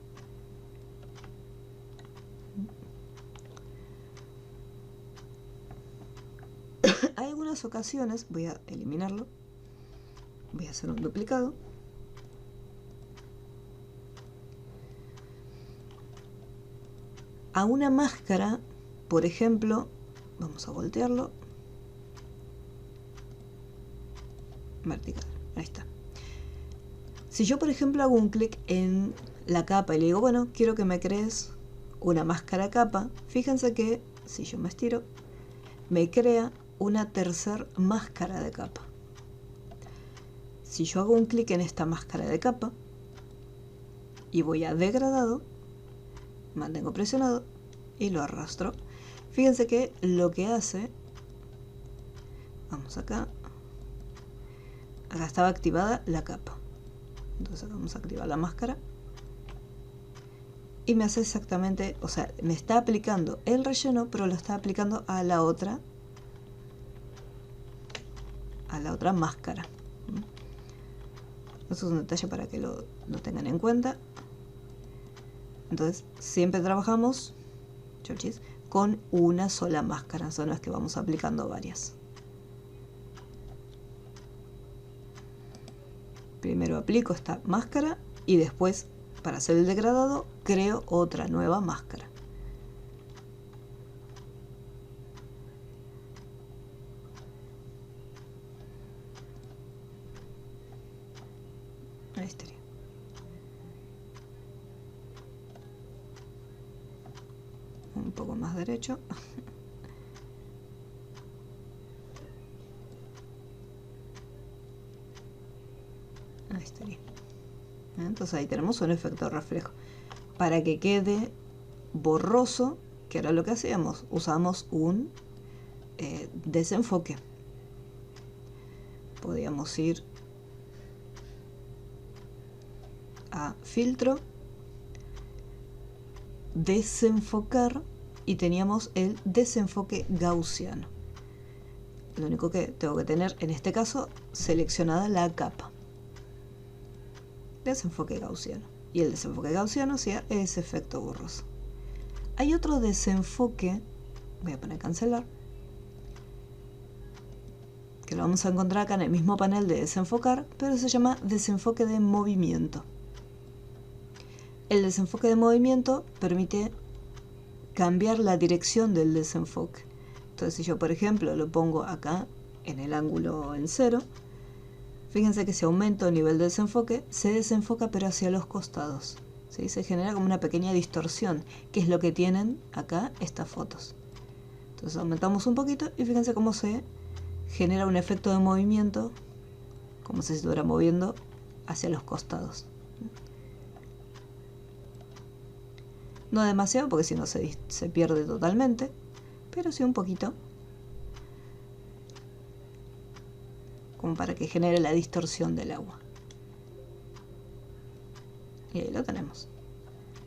Hay algunas ocasiones, voy a eliminarlo, voy a hacer un duplicado. A una máscara, por ejemplo, vamos a voltearlo, vertical, ahí está. Si yo por ejemplo hago un clic en la capa y le digo, bueno, quiero que me crees una máscara capa, fíjense que si yo me estiro, me crea una tercer máscara de capa. Si yo hago un clic en esta máscara de capa y voy a degradado, mantengo presionado y lo arrastro. Fíjense que lo que hace, vamos acá estaba activada la capa, entonces acá vamos a activar la máscara y me hace exactamente, o sea, me está aplicando el relleno, pero lo está aplicando a la otra máscara. Eso es un detalle para que lo tengan en cuenta. Entonces siempre trabajamos con una sola máscara, no es que vamos aplicando varias. Primero aplico esta máscara y después, para hacer el degradado, creo otra nueva máscara. Ahí estaría. Un poco más derecho. Ahí estaría. Entonces ahí tenemos un efecto reflejo. Para que quede borroso, que era lo que hacíamos, usamos un desenfoque. Podíamos ir a filtro, desenfocar y teníamos el desenfoque gaussiano. Lo único que tengo que tener en este caso seleccionada la capa. Desenfoque gaussiano. Y el desenfoque gaussiano hacía ese efecto borroso. Hay otro desenfoque Voy a poner cancelar. Que lo vamos a encontrar acá en el mismo panel de desenfocar, pero se llama desenfoque de movimiento. El desenfoque de movimiento permite cambiar la dirección del desenfoque. Entonces si yo por ejemplo lo pongo acá en el ángulo en 0, fíjense que si aumento el nivel de desenfoque, se desenfoca pero hacia los costados. ¿Sí? Se genera como una pequeña distorsión, que es lo que tienen acá estas fotos. Entonces aumentamos un poquito y fíjense cómo se genera un efecto de movimiento, como si se estuviera moviendo hacia los costados. No demasiado porque si no se pierde totalmente, pero sí un poquito, como para que genere la distorsión del agua. Y ahí lo tenemos.